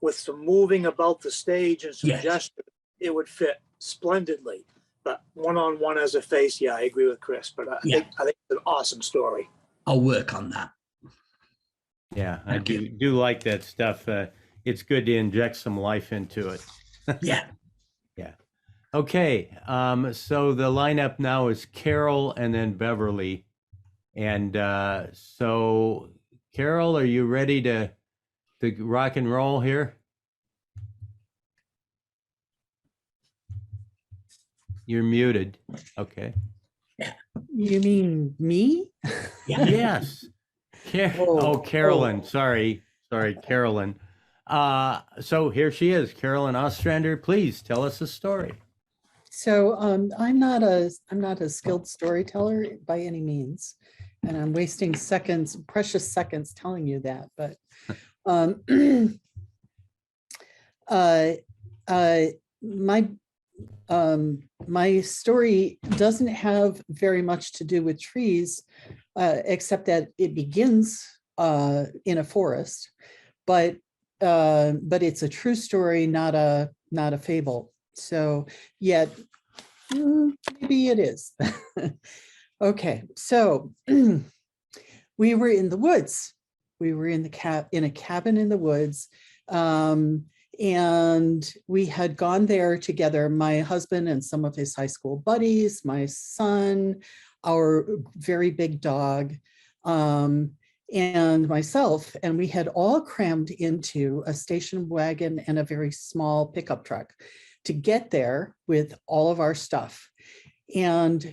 with some moving about the stage and some Yes. gesture, it would fit splendidly. But one-on-one as a face, yeah, I agree with Chris. But I think it's an awesome story. I'll work on that. Yeah, I Thank you. do like that stuff. It's good to inject some life into it. Yeah. Yeah. Okay. So the lineup now is Carol and then Beverly. And so, Carol, are you ready to rock and roll here? You're muted. Okay. You mean me? Yes. Carolyn. Sorry, Carolyn. So here she is, Carolyn Ostrander. Please tell us a story. So I'm not a skilled storyteller by any means, and I'm wasting precious seconds telling you that. But my story doesn't have very much to do with trees, except that it begins in a forest, but it's a true story, not a fable. So yet maybe it is. Okay, so we were in the woods. We were in a cabin in the woods. And we had gone there together, my husband and some of his high school buddies, my son, our very big dog. and myself, and we had all crammed into a station wagon and a very small pickup truck to get there with all of our stuff. And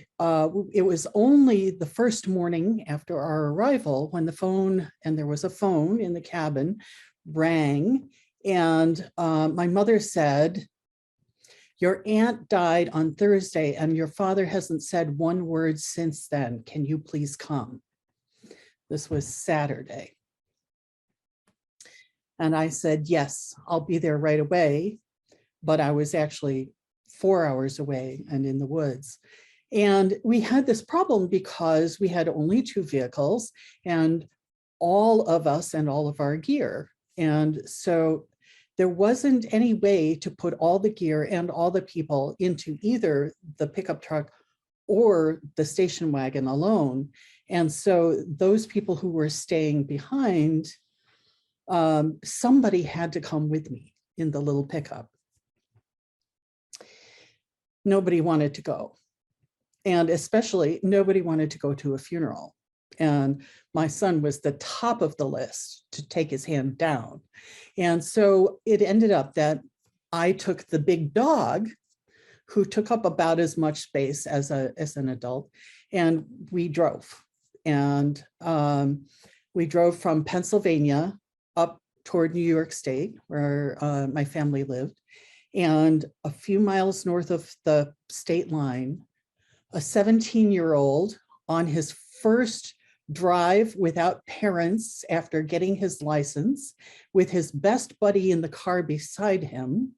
it was only the first morning after our arrival when the phone, and there was a phone in the cabin, rang. And my mother said, "Your aunt died on Thursday and your father hasn't said one word since then. Can you please come?" This was Saturday. And I said, "Yes, I'll be there right away." But I was actually 4 hours away and in the woods. And we had this problem because we had only 2 vehicles and all of us and all of our gear. And so there wasn't any way to put all the gear and all the people into either the pickup truck or the station wagon alone. And so those people who were staying behind, somebody had to come with me in the little pickup. Nobody wanted to go. And especially nobody wanted to go to a funeral. And my son was the top of the list to take his hand down. And so it ended up that I took the big dog, who took up about as much space as an adult, and we drove. And we drove from Pennsylvania up toward New York State, where my family lived. And a few miles north of the state line, a 17-year-old on his first drive without parents after getting his license, with his best buddy in the car beside him,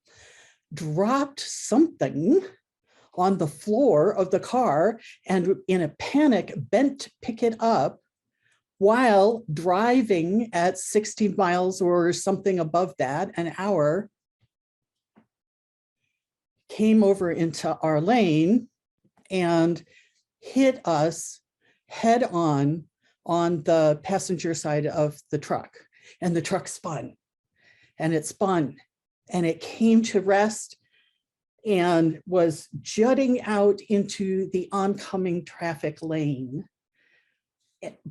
dropped something on the floor of the car and in a panic bent to pick it up while driving at 60 miles or something above that an hour, came over into our lane and hit us head on the passenger side of the truck. And the truck spun and it spun and it came to rest and was jutting out into the oncoming traffic lane.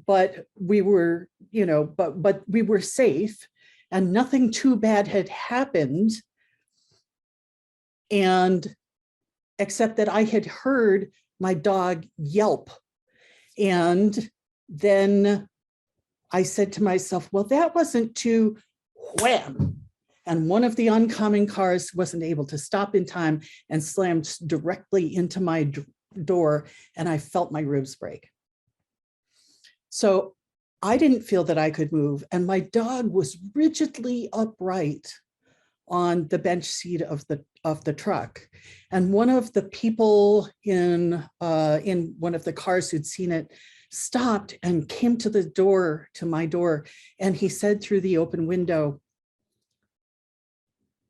But we were, but we were safe and nothing too bad had happened. And except that I had heard my dog yelp. And then I said to myself, well, that wasn't too wham. And one of the oncoming cars wasn't able to stop in time and slammed directly into my door. And I felt my ribs break. So I didn't feel that I could move. And my dog was rigidly upright on the bench seat of the truck. And one of the people in one of the cars who'd seen it stopped and came to my door. And he said through the open window,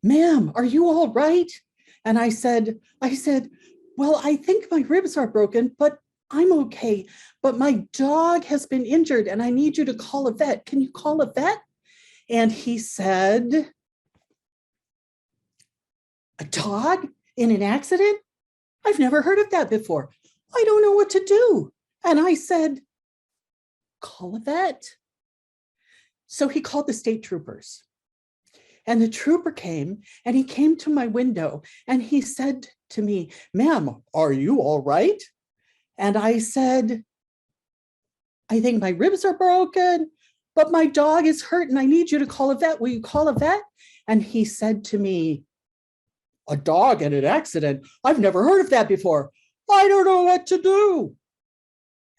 "Ma'am, are you all right?" And I said, well, I think my ribs are broken, but I'm okay. But my dog has been injured and I need you to call a vet. Can you call a vet? And he said, "A dog in an accident? I've never heard of that before. I don't know what to do." And I said, "Call a vet." So he called the state troopers. And the trooper came and he came to my window and he said to me, "Ma'am, are you all right?" And I said, "I think my ribs are broken, but my dog is hurt and I need you to call a vet. Will you call a vet?" And he said to me, "A dog in an accident? I've never heard of that before. I don't know what to do."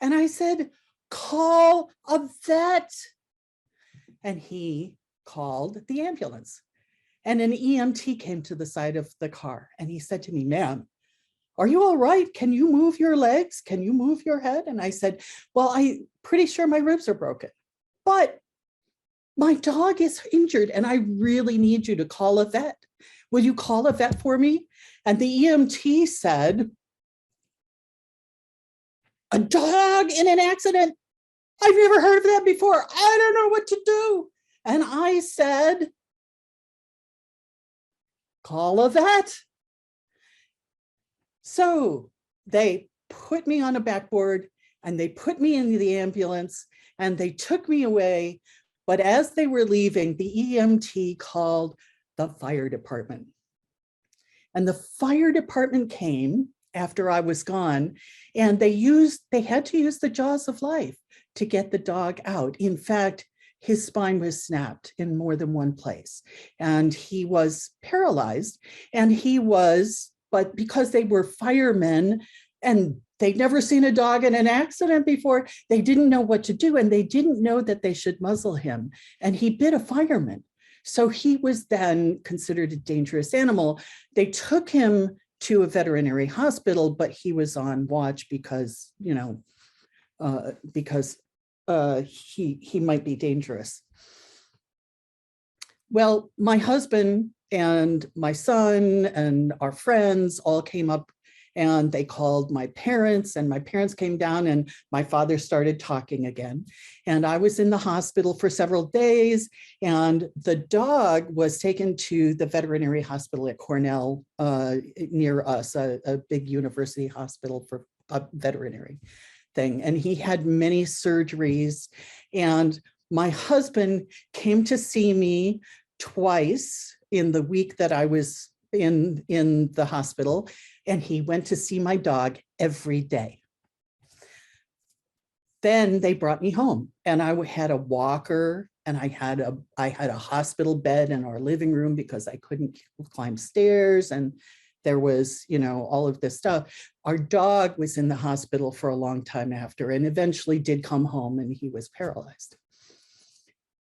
And I said, "Call a vet." And he called the ambulance. And an EMT came to the side of the car and he said to me, "Ma'am, are you all right? Can you move your legs? Can you move your head?" And I said, "Well, I'm pretty sure my ribs are broken, but my dog is injured and I really need you to call a vet. Will you call a vet for me?" And the EMT said, "A dog in an accident? I've never heard of that before. I don't know what to do." And I said, "Call a vet." So they put me on a backboard and they put me in the ambulance and they took me away. But as they were leaving, the EMT called the fire department. And the fire department came after I was gone, and they had to use the jaws of life to get the dog out. In fact, his spine was snapped in more than one place, and he was paralyzed. But because they were firemen and they'd never seen a dog in an accident before, they didn't know what to do, and they didn't know that they should muzzle him. And he bit a fireman. So he was then considered a dangerous animal. They took him to a veterinary hospital, but he was on watch because, he might be dangerous. Well, my husband and my son and our friends all came up, and they called my parents, and my parents came down, and my father started talking again. And I was in the hospital for several days, and the dog was taken to the veterinary hospital at Cornell near us, a big university hospital for a veterinary thing. And he had many surgeries. And my husband came to see me twice in the week that I was in the hospital, and he went to see my dog every day. Then they brought me home, and I had a walker, and I had a hospital bed in our living room because I couldn't climb stairs, and there was, all of this stuff. Our dog was in the hospital for a long time after, and eventually did come home, and he was paralyzed.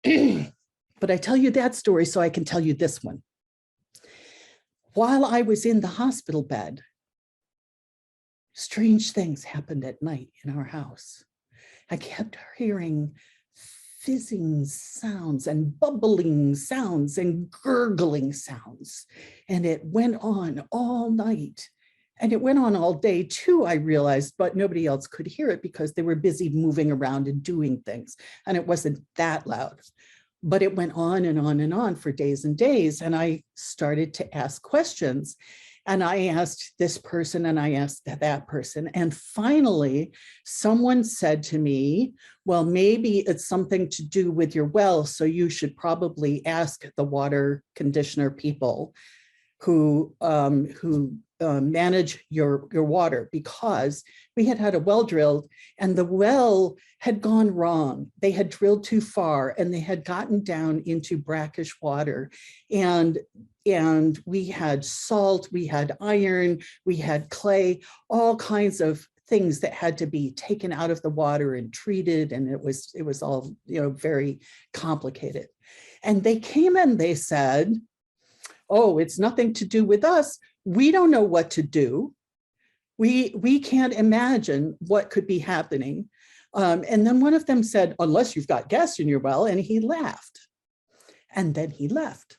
But I tell you that story so I can tell you this one. While I was in the hospital bed, strange things happened at night in our house. I kept hearing fizzing sounds and bubbling sounds and gurgling sounds. And it went on all night. And it went on all day too, I realized, but nobody else could hear it because they were busy moving around and doing things. And it wasn't that loud. But it went on and on and on for days and days. And I started to ask questions. And I asked this person and I asked that person. And finally, someone said to me, well, maybe it's something to do with your well. So you should probably ask the water conditioner people who manage your water, because we had a well drilled and the well had gone wrong. They had drilled too far and they had gotten down into brackish water, and we had salt, we had iron, we had clay, all kinds of things that had to be taken out of the water and treated, and it was all very complicated. And they came and they said, oh, it's nothing to do with us. We don't know what to do. We can't imagine what could be happening. And then one of them said, unless you've got gas in your well, and he laughed. And then he left.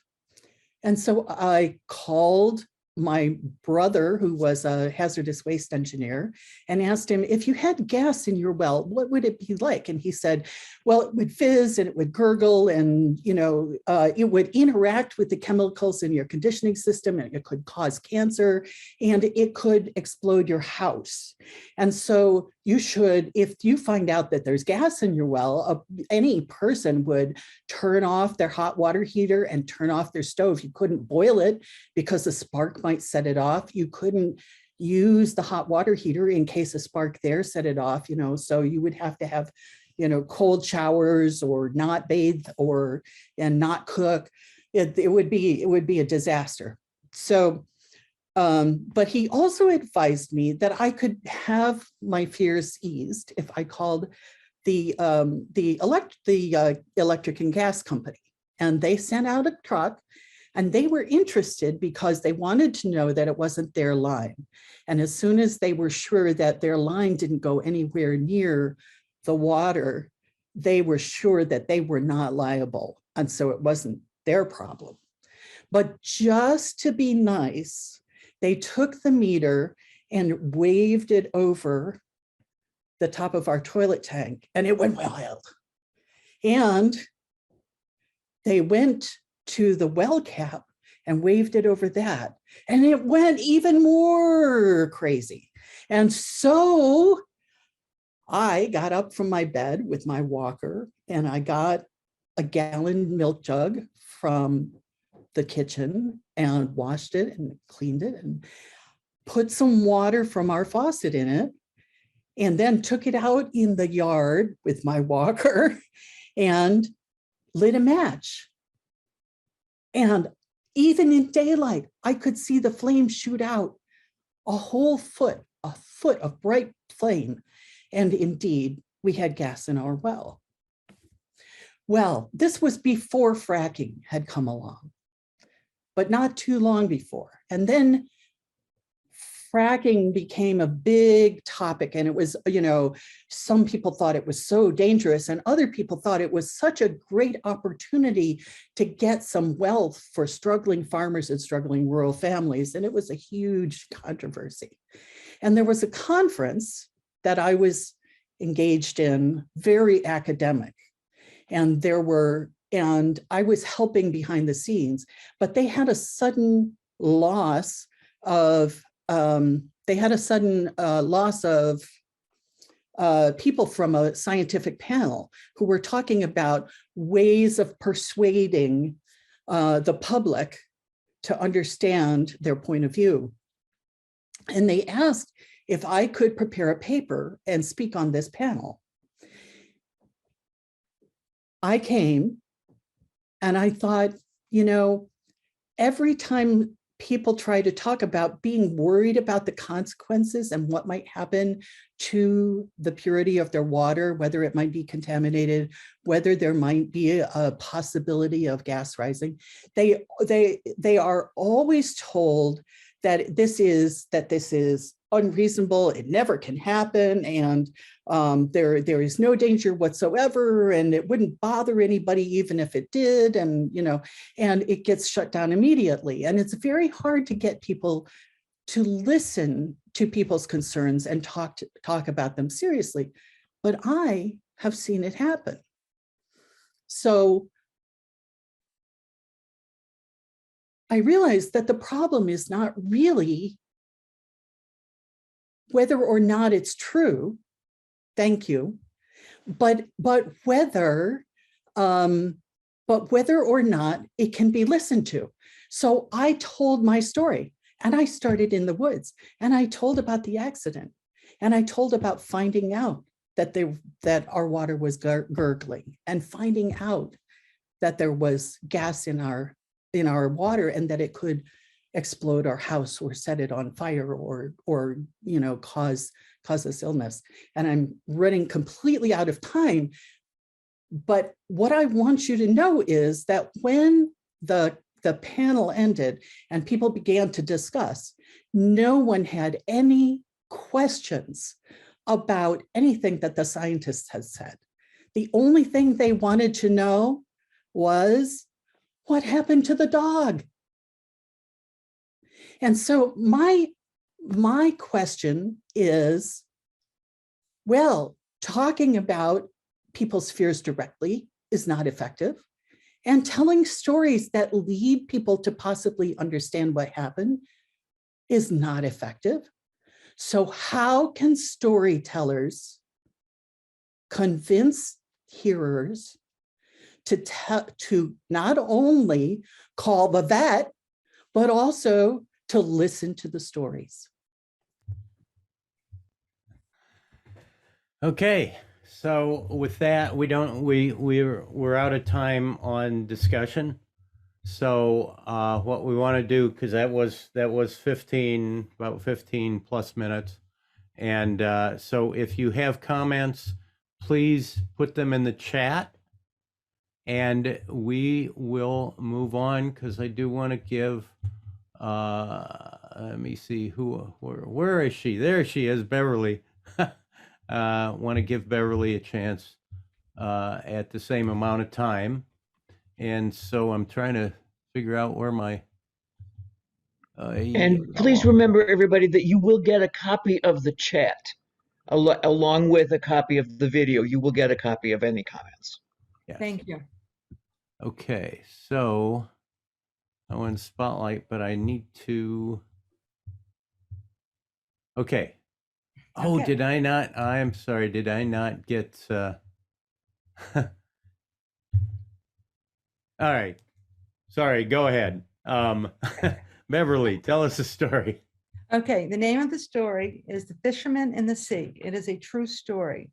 And so I called my brother, who was a hazardous waste engineer, and asked him, if you had gas in your well, what would it be like? And he said, well, it would fizz and it would gurgle, and it would interact with the chemicals in your conditioning system, and it could cause cancer, and it could explode your house. And so you should, if you find out that there's gas in your well, any person would turn off their hot water heater and turn off their stove. You couldn't boil it because a spark might set it off. You couldn't use the hot water heater in case a spark there set it off, so you would have to have, cold showers or not bathe and not cook. It would be a disaster. So, but he also advised me that I could have my fears eased if I called the electric and gas company, and they sent out a truck. And they were interested because they wanted to know that it wasn't their line. And as soon as they were sure that their line didn't go anywhere near the water, they were sure that they were not liable. And so it wasn't their problem. But just to be nice, they took the meter and waved it over the top of our toilet tank, and it went wild. And they went to the well cap and waved it over that, and it went even more crazy. And so I got up from my bed with my walker and I got a gallon milk jug from the kitchen and washed it and cleaned it and put some water from our faucet in it, and then took it out in the yard with my walker and lit a match. And even in daylight, I could see the flame shoot out a whole foot of bright flame. And indeed, we had gas in our well. Well, this was before fracking had come along, but not too long before. And then fracking became a big topic, and it was, some people thought it was so dangerous and other people thought it was such a great opportunity to get some wealth for struggling farmers and struggling rural families. And it was a huge controversy. And there was a conference that I was engaged in, very academic, and I was helping behind the scenes, but they had a sudden loss of people from a scientific panel who were talking about ways of persuading the public to understand their point of view. And they asked if I could prepare a paper and speak on this panel. I came and I thought, every time people try to talk about being worried about the consequences and what might happen to the purity of their water, whether it might be contaminated, whether there might be a possibility of gas rising, they are always told that this is unreasonable, it never can happen, and there is no danger whatsoever, and it wouldn't bother anybody even if it did, and it gets shut down immediately. And it's very hard to get people to listen to people's concerns and talk about them seriously. But I have seen it happen. So I realized that the problem is not really whether or not it's true, thank you, but whether or not it can be listened to. So I told my story, and I started in the woods, and I told about the accident, and I told about finding out that our water was gurgling, and finding out that there was gas in our water, and that it could explode our house or set it on fire or cause us illness. And I'm running completely out of time. But what I want you to know is that when the panel ended and people began to discuss, no one had any questions about anything that the scientists had said. The only thing they wanted to know was what happened to the dog. And so my question is, well, talking about people's fears directly is not effective, and telling stories that lead people to possibly understand what happened is not effective. So how can storytellers convince hearers to not only call the vet, but also to listen to the stories? Okay, so with that, we're out of time on discussion. So what we want to do, because that was about 15 plus minutes, and so if you have comments, please put them in the chat, and we will move on, because I do want to give. Let me see where is she? There she is, Beverly. Want to give Beverly a chance at the same amount of time. And so I'm trying to figure out where my... And please remember, everybody, that you will get a copy of the chat along with a copy of the video. You will get a copy of any comments. Yes. Thank you. Okay, so I want to spotlight, but I need to... Okay, Oh, Okay. did I not? I'm sorry. Did I not get? All right. Sorry. Go ahead. Beverly, tell us a story. Okay, the name of the story is The Fisherman in the Sea. It is a true story.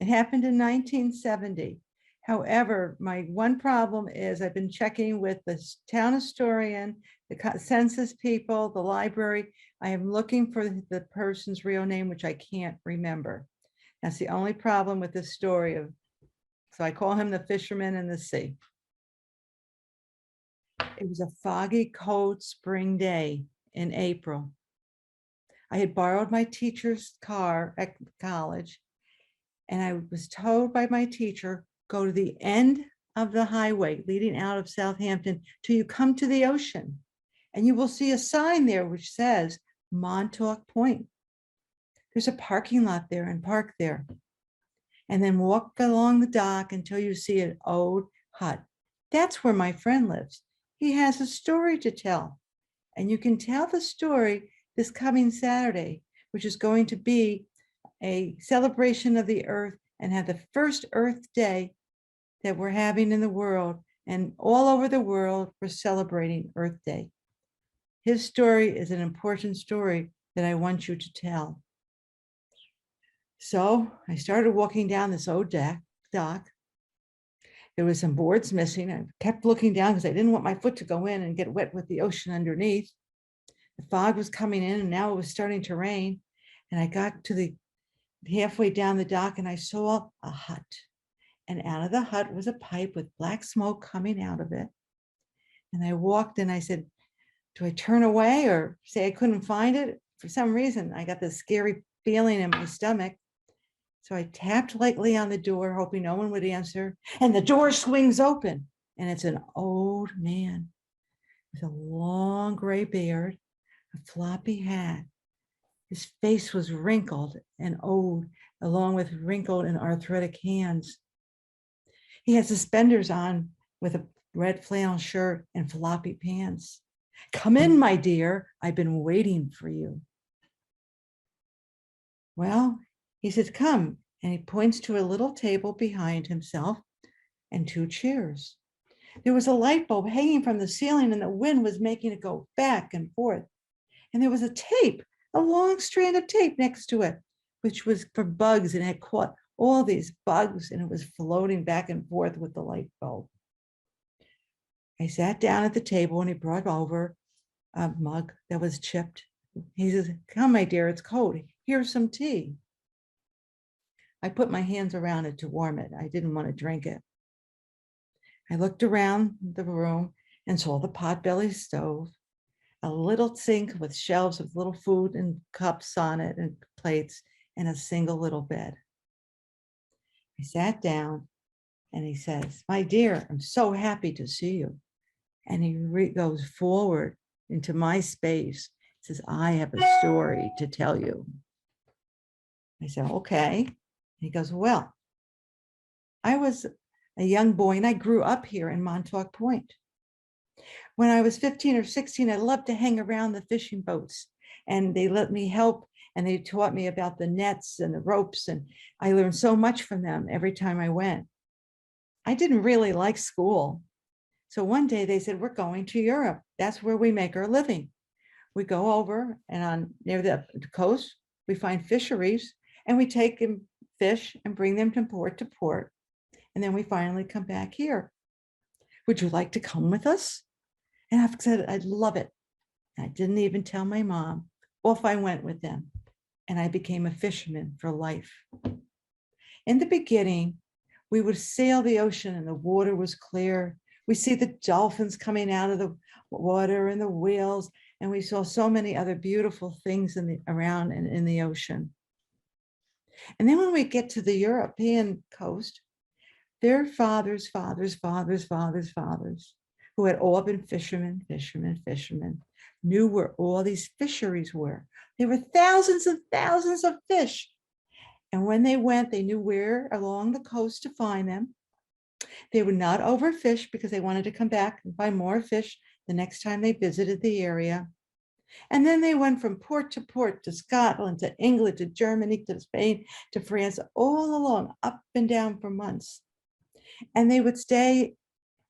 It happened in 1970. However, my one problem is I've been checking with the town historian, the census people, the library. I am looking for the person's real name, which I can't remember. That's the only problem with this story of, so I call him the Fisherman in the Sea. It was a foggy, cold spring day in April. I had borrowed my teacher's car at college, and I was told by my teacher, go to the end of the highway leading out of Southampton till you come to the ocean, and you will see a sign there which says Montauk Point. There's a parking lot there, and park there. And then walk along the dock until you see an old hut. That's where my friend lives. He has a story to tell, and you can tell the story this coming Saturday, which is going to be a celebration of the earth and have the first Earth Day that we're having in the world. And all over the world, we're celebrating Earth Day. His story is an important story that I want you to tell. So I started walking down this old dock. There was some boards missing. I kept looking down because I didn't want my foot to go in and get wet with the ocean underneath. The fog was coming in, and now it was starting to rain. And I got to the halfway down the dock, and I saw a hut. And out of the hut was a pipe with black smoke coming out of it. And I walked, and I said, do I turn away or say I couldn't find it? For some reason, I got this scary feeling in my stomach. So I tapped lightly on the door, hoping no one would answer. And the door swings open, and it's an old man with a long gray beard, a floppy hat. His face was wrinkled and old, along with wrinkled and arthritic hands. He had suspenders on with a red flannel shirt and floppy pants. Come in, my dear. I've been waiting for you. Well, he says, come. And he points to a little table behind himself and two chairs. There was a light bulb hanging from the ceiling, and the wind was making it go back and forth. And there was a tape, a long strand of tape next to it, which was for bugs, and had caught all these bugs, and it was floating back and forth with the light bulb. I sat down at the table, and he brought over a mug that was chipped. He says, come, my dear, it's cold. Here's some tea. I put my hands around it to warm it. I didn't want to drink it. I looked around the room and saw the potbelly stove, a little sink with shelves of little food and cups on it and plates, and a single little bed. I sat down, and he says, my dear, I'm so happy to see you. And he goes forward into my space. He says, I have a story to tell you. I said, okay. He goes, well, I was a young boy, and I grew up here in Montauk Point. When I was 15 or 16, I loved to hang around the fishing boats, and they let me help, and they taught me about the nets and the ropes, and I learned so much from them every time I went. I didn't really like school. So one day they said, we're going to Europe. That's where we make our living. We go over, and near the coast, we find fisheries, and we take them fish and bring them from port to port. And then we finally come back here. Would you like to come with us? And I said, I'd love it. I didn't even tell my mom. Off I went with them, and I became a fisherman for life. In the beginning, we would sail the ocean, and the water was clear. We see the dolphins coming out of the water and the whales, and we saw so many other beautiful things around and in the ocean. And then when we get to the European coast, their fathers, who had all been fishermen, knew where all these fisheries were. There were thousands and thousands of fish. And when they went, they knew where along the coast to find them. They would not overfish because they wanted to come back and find more fish the next time they visited the area. And then they went from port to Scotland, to England, to Germany, to Spain, to France, all along, up and down for months. And they would stay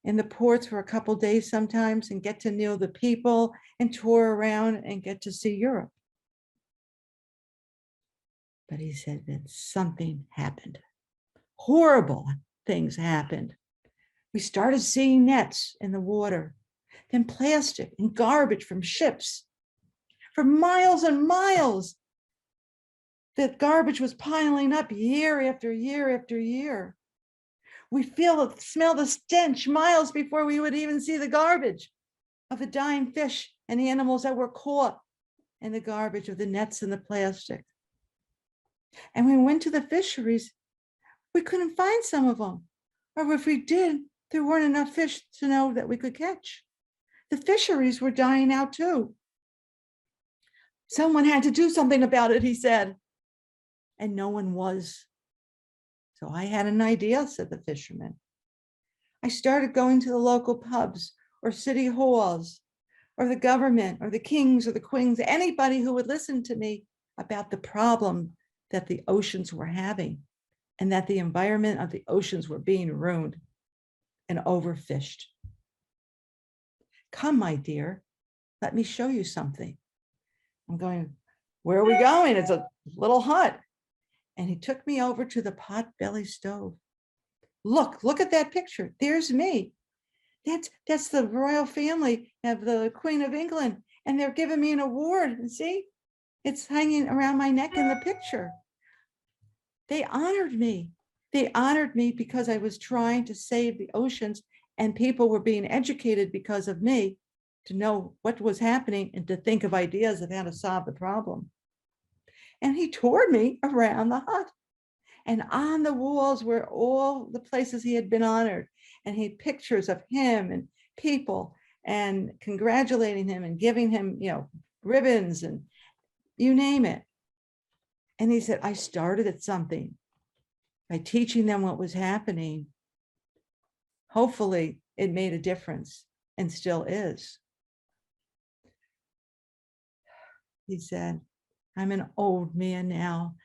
in the ports for a couple days sometimes and get to know the people and tour around and get to see Europe. But he said that something happened. Horrible things happened. We started seeing nets in the water, then plastic and garbage from ships. For miles and miles, the garbage was piling up year after year after year. We smell the stench miles before we would even see the garbage of the dying fish and animals that were caught in the garbage of the nets and the plastic. And when we went to the fisheries, we couldn't find some of them. Or if we did, there weren't enough fish to know that we could catch. The fisheries were dying out too. Someone had to do something about it, he said. And no one was. So I had an idea, said the fisherman. I started going to the local pubs or city halls or the government or the kings or the queens, anybody who would listen to me about the problem that the oceans were having and that the environment of the oceans were being ruined and overfished. Come, my dear, let me show you something. I'm going, where are we going? It's a little hut. And he took me over to the pot-belly stove. Look at that picture. There's me. That's the royal family of the Queen of England. And they're giving me an award. And see, it's hanging around my neck in the picture. They honored me. They honored me because I was trying to save the oceans, and people were being educated because of me to know what was happening and to think of ideas of how to solve the problem. And he toured me around the hut. And on the walls were all the places he had been honored. And he had pictures of him and people and congratulating him and giving him, ribbons and you name it. And he said, I started at something by teaching them what was happening. Hopefully it made a difference and still is. He said, I'm an old man now.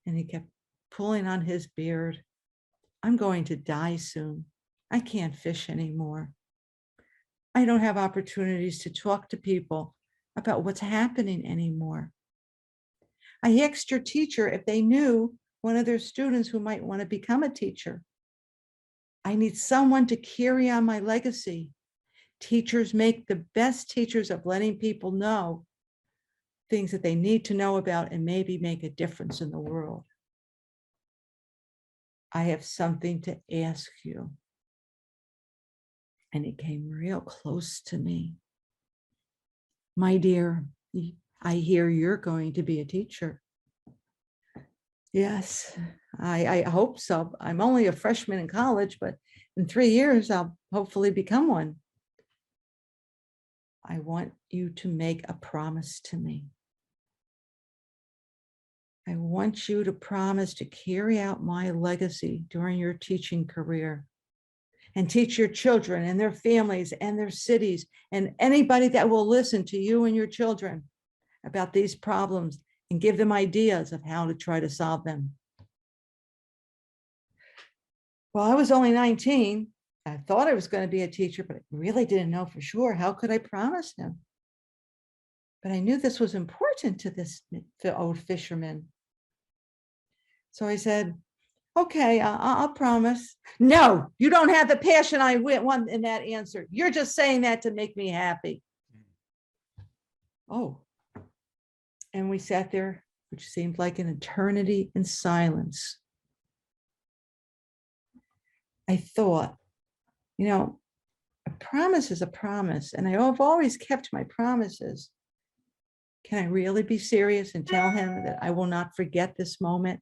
And he kept pulling on his beard. I'm going to die soon. I can't fish anymore. I don't have opportunities to talk to people about what's happening anymore. I asked your teacher if they knew one of their students who might want to become a teacher. I need someone to carry on my legacy. Teachers make the best teachers of letting people know things that they need to know about and maybe make a difference in the world. I have something to ask you. And he came real close to me. My dear, I hear you're going to be a teacher. Yes, I hope so. I'm only a freshman in college, but in 3 years, I'll hopefully become one. I want you to make a promise to me. I want you to promise to carry out my legacy during your teaching career and teach your children and their families and their cities and anybody that will listen to you and your children about these problems and give them ideas of how to try to solve them. Well, I was only 19. I thought I was going to be a teacher, but I really didn't know for sure. How could I promise him? But I knew this was important to the old fisherman. So I said, okay, I'll promise. No, you don't have the passion I want in that answer. You're just saying that to make me happy. Oh, and we sat there, which seemed like an eternity in silence. I thought, a promise is a promise, and I've always kept my promises. Can I really be serious and tell him that I will not forget this moment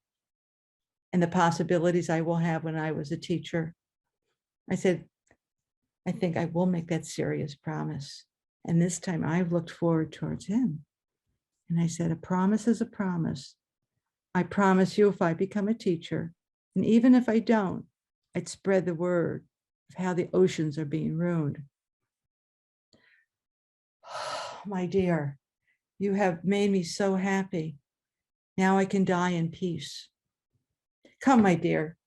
and the possibilities I will have when I was a teacher? I said, I think I will make that serious promise. And this time I've looked forward towards him. And I said, a promise is a promise. I promise you if I become a teacher, and even if I don't, I'd spread the word of how the oceans are being ruined. My dear, You have made me so happy. Now I can die in peace. Come, my dear,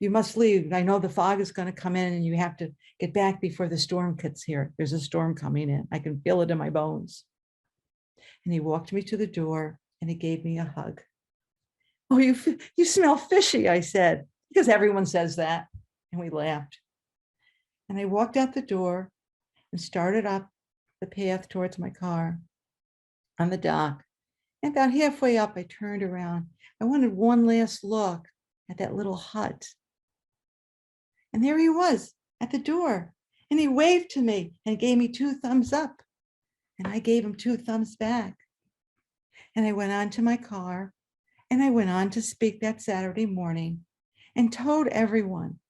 you must leave. I know the fog is going to come in and you have to get back before the storm gets here. There's a storm coming in. I can feel it in my bones. And he walked me to the door and he gave me a hug. Oh, you smell fishy, I said, because everyone says that. And we laughed. And I walked out the door and started up the path towards my car on the dock. And about halfway up, I turned around. I wanted one last look at that little hut. And there he was at the door. And he waved to me and gave me 2 thumbs up. And I gave him 2 thumbs back. And I went on to my car and I went on to speak that Saturday morning and told everyone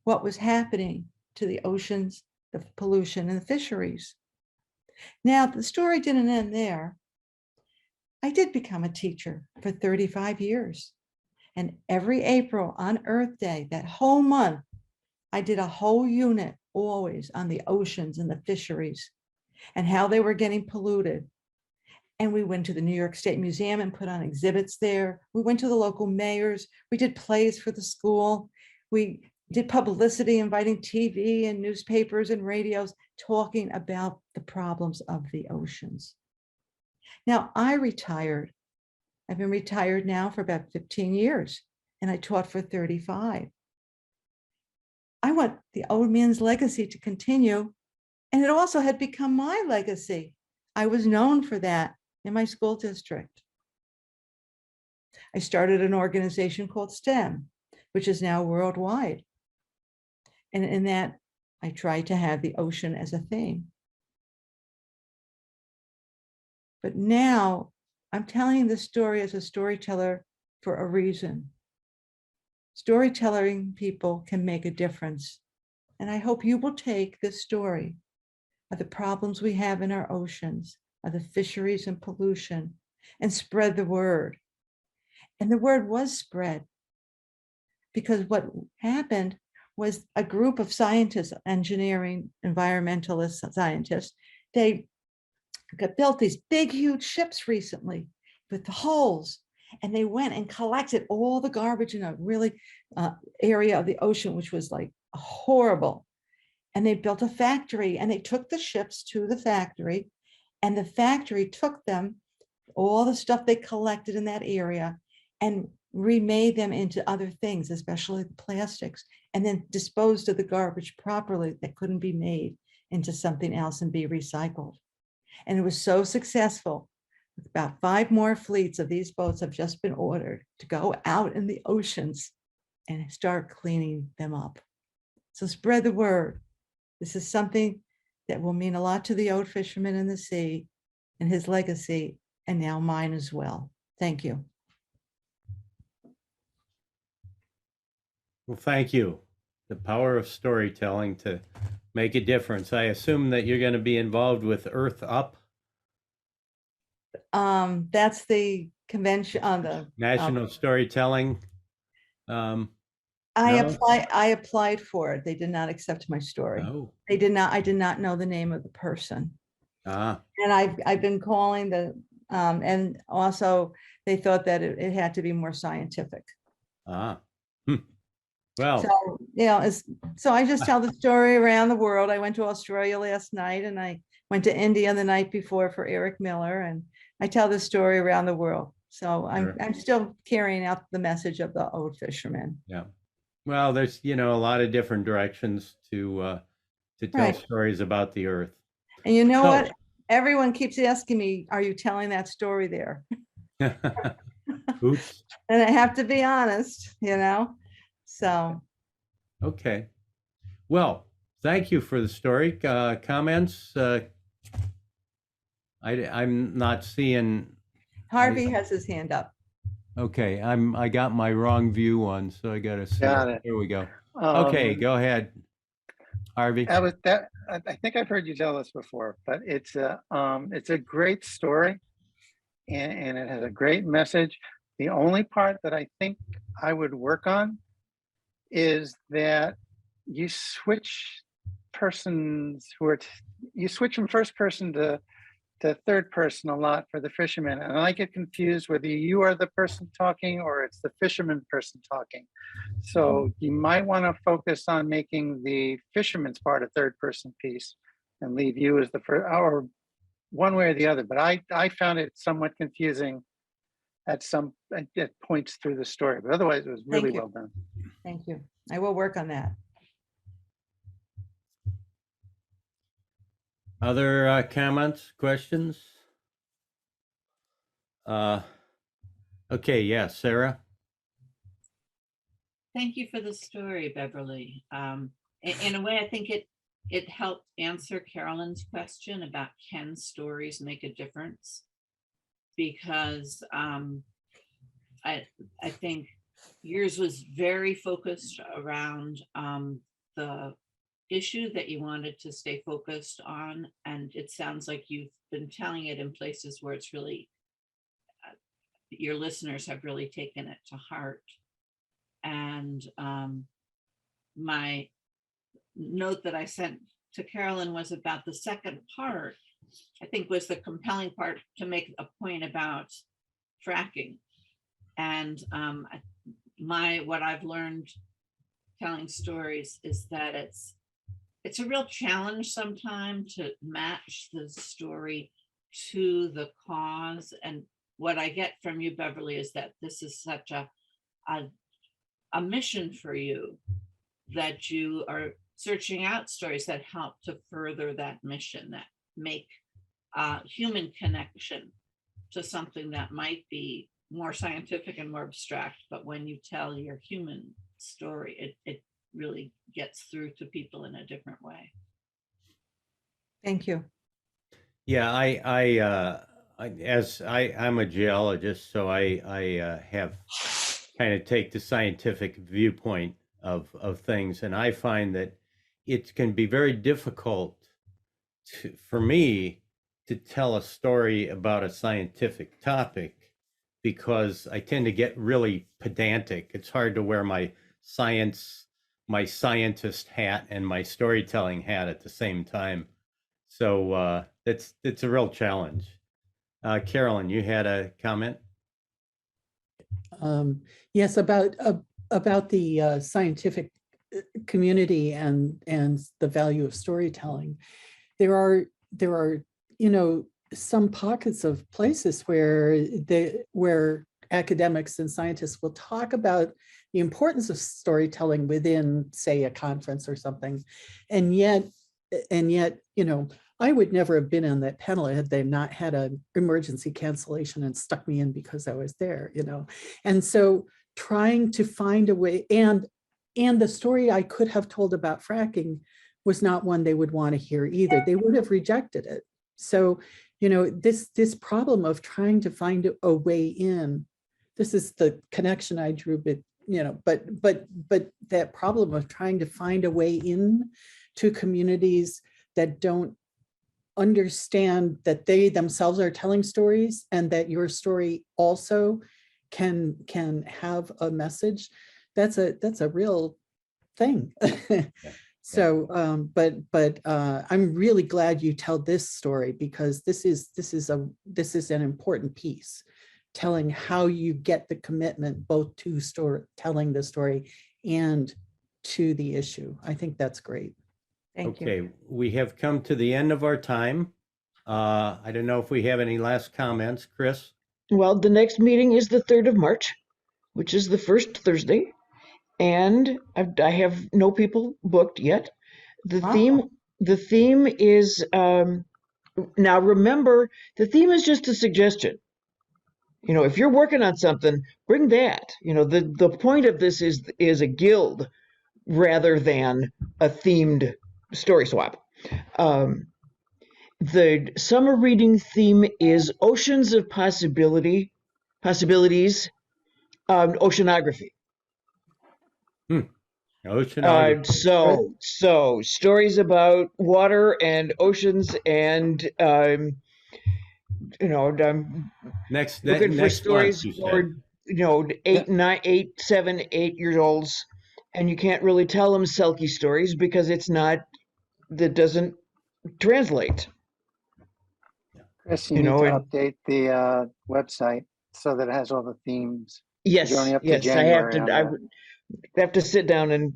what was happening to the oceans, the pollution, and the fisheries. Now, the story didn't end there. I did become a teacher for 35 years. And every April on Earth Day, that whole month, I did a whole unit always on the oceans and the fisheries and how they were getting polluted. And we went to the New York State Museum and put on exhibits there. We went to the local mayors. We did plays for the school. We did publicity, inviting TV and newspapers and radios, talking about the problems of the oceans. Now, I retired. I've been retired now for about 15 years, and I taught for 35. I want the old man's legacy to continue, and it also had become my legacy. I was known for that in my school district. I started an organization called STEM, which is now worldwide. And in that, I tried to have the ocean as a theme. But now I'm telling this story as a storyteller for a reason. Storytelling people can make a difference. And I hope you will take this story of the problems we have in our oceans, of the fisheries and pollution, and spread the word. And the word was spread because what happened was a group of scientists, engineering, environmentalist scientists, they built these big, huge ships recently with the holes. And they went and collected all the garbage in a really area of the ocean, which was like horrible. And they built a factory and they took the ships to the factory, and the factory took them, all the stuff they collected in that area, and remade them into other things, especially the plastics, and then disposed of the garbage properly that couldn't be made into something else and be recycled. And it was so successful. About 5 more fleets of these boats have just been ordered to go out in the oceans and start cleaning them up. So spread the word. This is something that will mean a lot to the old fisherman in the sea and his legacy, and now mine as well. Thank you. Well, thank you. The power of storytelling to make a difference. I assume that you're going to be involved with Earth Up. That's the convention on the National Storytelling. I no? applied for it. They did not accept my story. Oh. They did not. I did not know the name of the person. Ah. And I've been calling the and also they thought that it had to be more scientific. Ah. Well. So so I just tell the story around the world. I went to Australia last night, and I went to India the night before for Eric Miller, and I tell the story around the world. So I'm still carrying out the message of the old fisherman. Yeah. Well, there's, a lot of different directions to tell stories about the earth. And you know what? Everyone keeps asking me, are you telling that story there? Oops. And I have to be honest, so. Okay. Well, thank you for the story. Comments? I'm not seeing. Harvey has his hand up. Okay, I got my wrong view on, so I gotta see. Got it. Here we go. Okay, go ahead, Harvey. I think I've heard you tell this before, but it's a great story, and it has a great message. The only part that I think I would work on is that you switch persons you switch from first person to the third person a lot for the fisherman, and I get confused whether you are the person talking or it's the fisherman person talking. So you might want to focus on making the fisherman's part a third person piece and leave you as the first, or one way or the other. But I found it somewhat confusing at points through the story, but otherwise it was really Thank you. well done. Thank you. I will work on that. Other comments, questions? Okay, yeah, Sarah. Thank you for the story, Beverly. In a way, I think it helped answer Carolyn's question about can stories make a difference? Because I think yours was very focused around the issue that you wanted to stay focused on, and it sounds like you've been telling it in places where it's really your listeners have really taken it to heart. And my note that I sent to Carolyn was about the second part, I think was the compelling part, to make a point about fracking. And what I've learned telling stories is that it's a real challenge sometimes to match the story to the cause. And what I get from you, Beverly, is that this is such a mission for you, that you are searching out stories that help to further that mission, that make human connection to something that might be more scientific and more abstract. But when you tell your human story, it really gets through to people in a different way. Thank you. Yeah, I'm a geologist, so I have kind of take the scientific viewpoint of things, and I find that it can be very difficult for me to tell a story about a scientific topic because I tend to get really pedantic. It's hard to wear my scientist hat and my storytelling hat at the same time. So it's a real challenge. Carolyn, you had a comment? Yes, about the scientific community and the value of storytelling. There are some pockets of places where academics and scientists will talk about the importance of storytelling within, say, a conference or something, and yet I would never have been on that panel had they not had an emergency cancellation and stuck me in because I was there, and so trying to find a way, and the story I could have told about fracking was not one they would want to hear either. They would have rejected it. So, this problem of trying to find a way in, this is the connection I drew, but that problem of trying to find a way in to communities that don't understand that they themselves are telling stories and that your story also can have a message. That's a real thing. So, but I'm really glad you tell this story, because this is an important piece, telling how you get the commitment both to telling the story and to the issue. I think that's great. Thank you. Okay, we have come to the end of our time. I don't know if we have any last comments, Chris? Well, the next meeting is the 3rd of March, which is the first Thursday. And I have no people booked yet. The theme is, now remember, the theme is just a suggestion. If you're working on something, bring that. The point of this is a guild rather than a themed story swap. The summer reading theme is Oceans of Possibilities, oceanography. Oceanography. So stories about water and oceans, and I'm looking for stories for 7, 8 years olds, and you can't really tell them Selkie stories because that doesn't translate. Chris, you You need know, to and- update the website so that it has all the themes. Yes, You're only up to yes, I have January to. on I that. would have to sit down and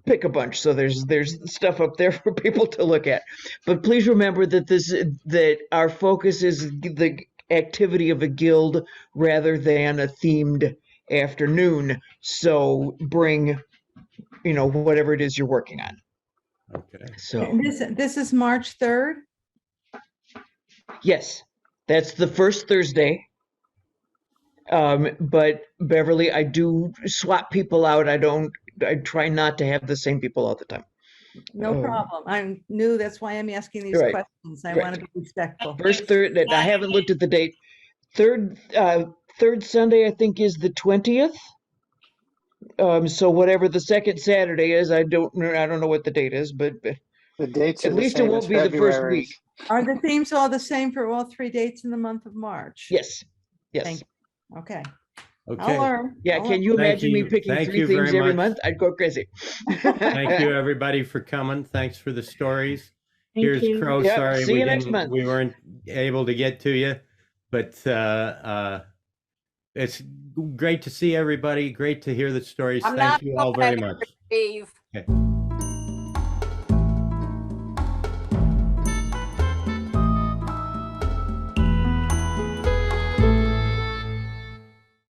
pick a bunch. So there's stuff up there for people to look at. But please remember that that our focus is the activity of a guild rather than a themed afternoon. So bring, whatever it is you're working on. Okay. So And this is March 3rd. yes, that's the first Thursday. But Beverly, I do swap people out. I try not to have the same people all the time. No problem. I'm new. That's why I'm asking these Right, questions. I right. want to be respectful. First third, I haven't looked at the date. Third Sunday, I think, is the 20th. So whatever the second Saturday is, I don't know what the date is, but The dates are at the least it same won't as be the first week. February's. Are the themes all the same for all 3 dates in the month of March? Yes, yes. Thank you. Okay. I'll Okay. learn. Yeah, I'll can learn. you Thank imagine me you. picking Thank 3 you themes very every much. month? I'd go crazy. Thank you, everybody, for coming. Thanks for the stories. Here's you. Crow. Yep, Sorry see you next month. we weren't able to get to you, but it's great to see everybody. Great to hear the stories. I'm Thank not you all okay, very much. Steve. Okay.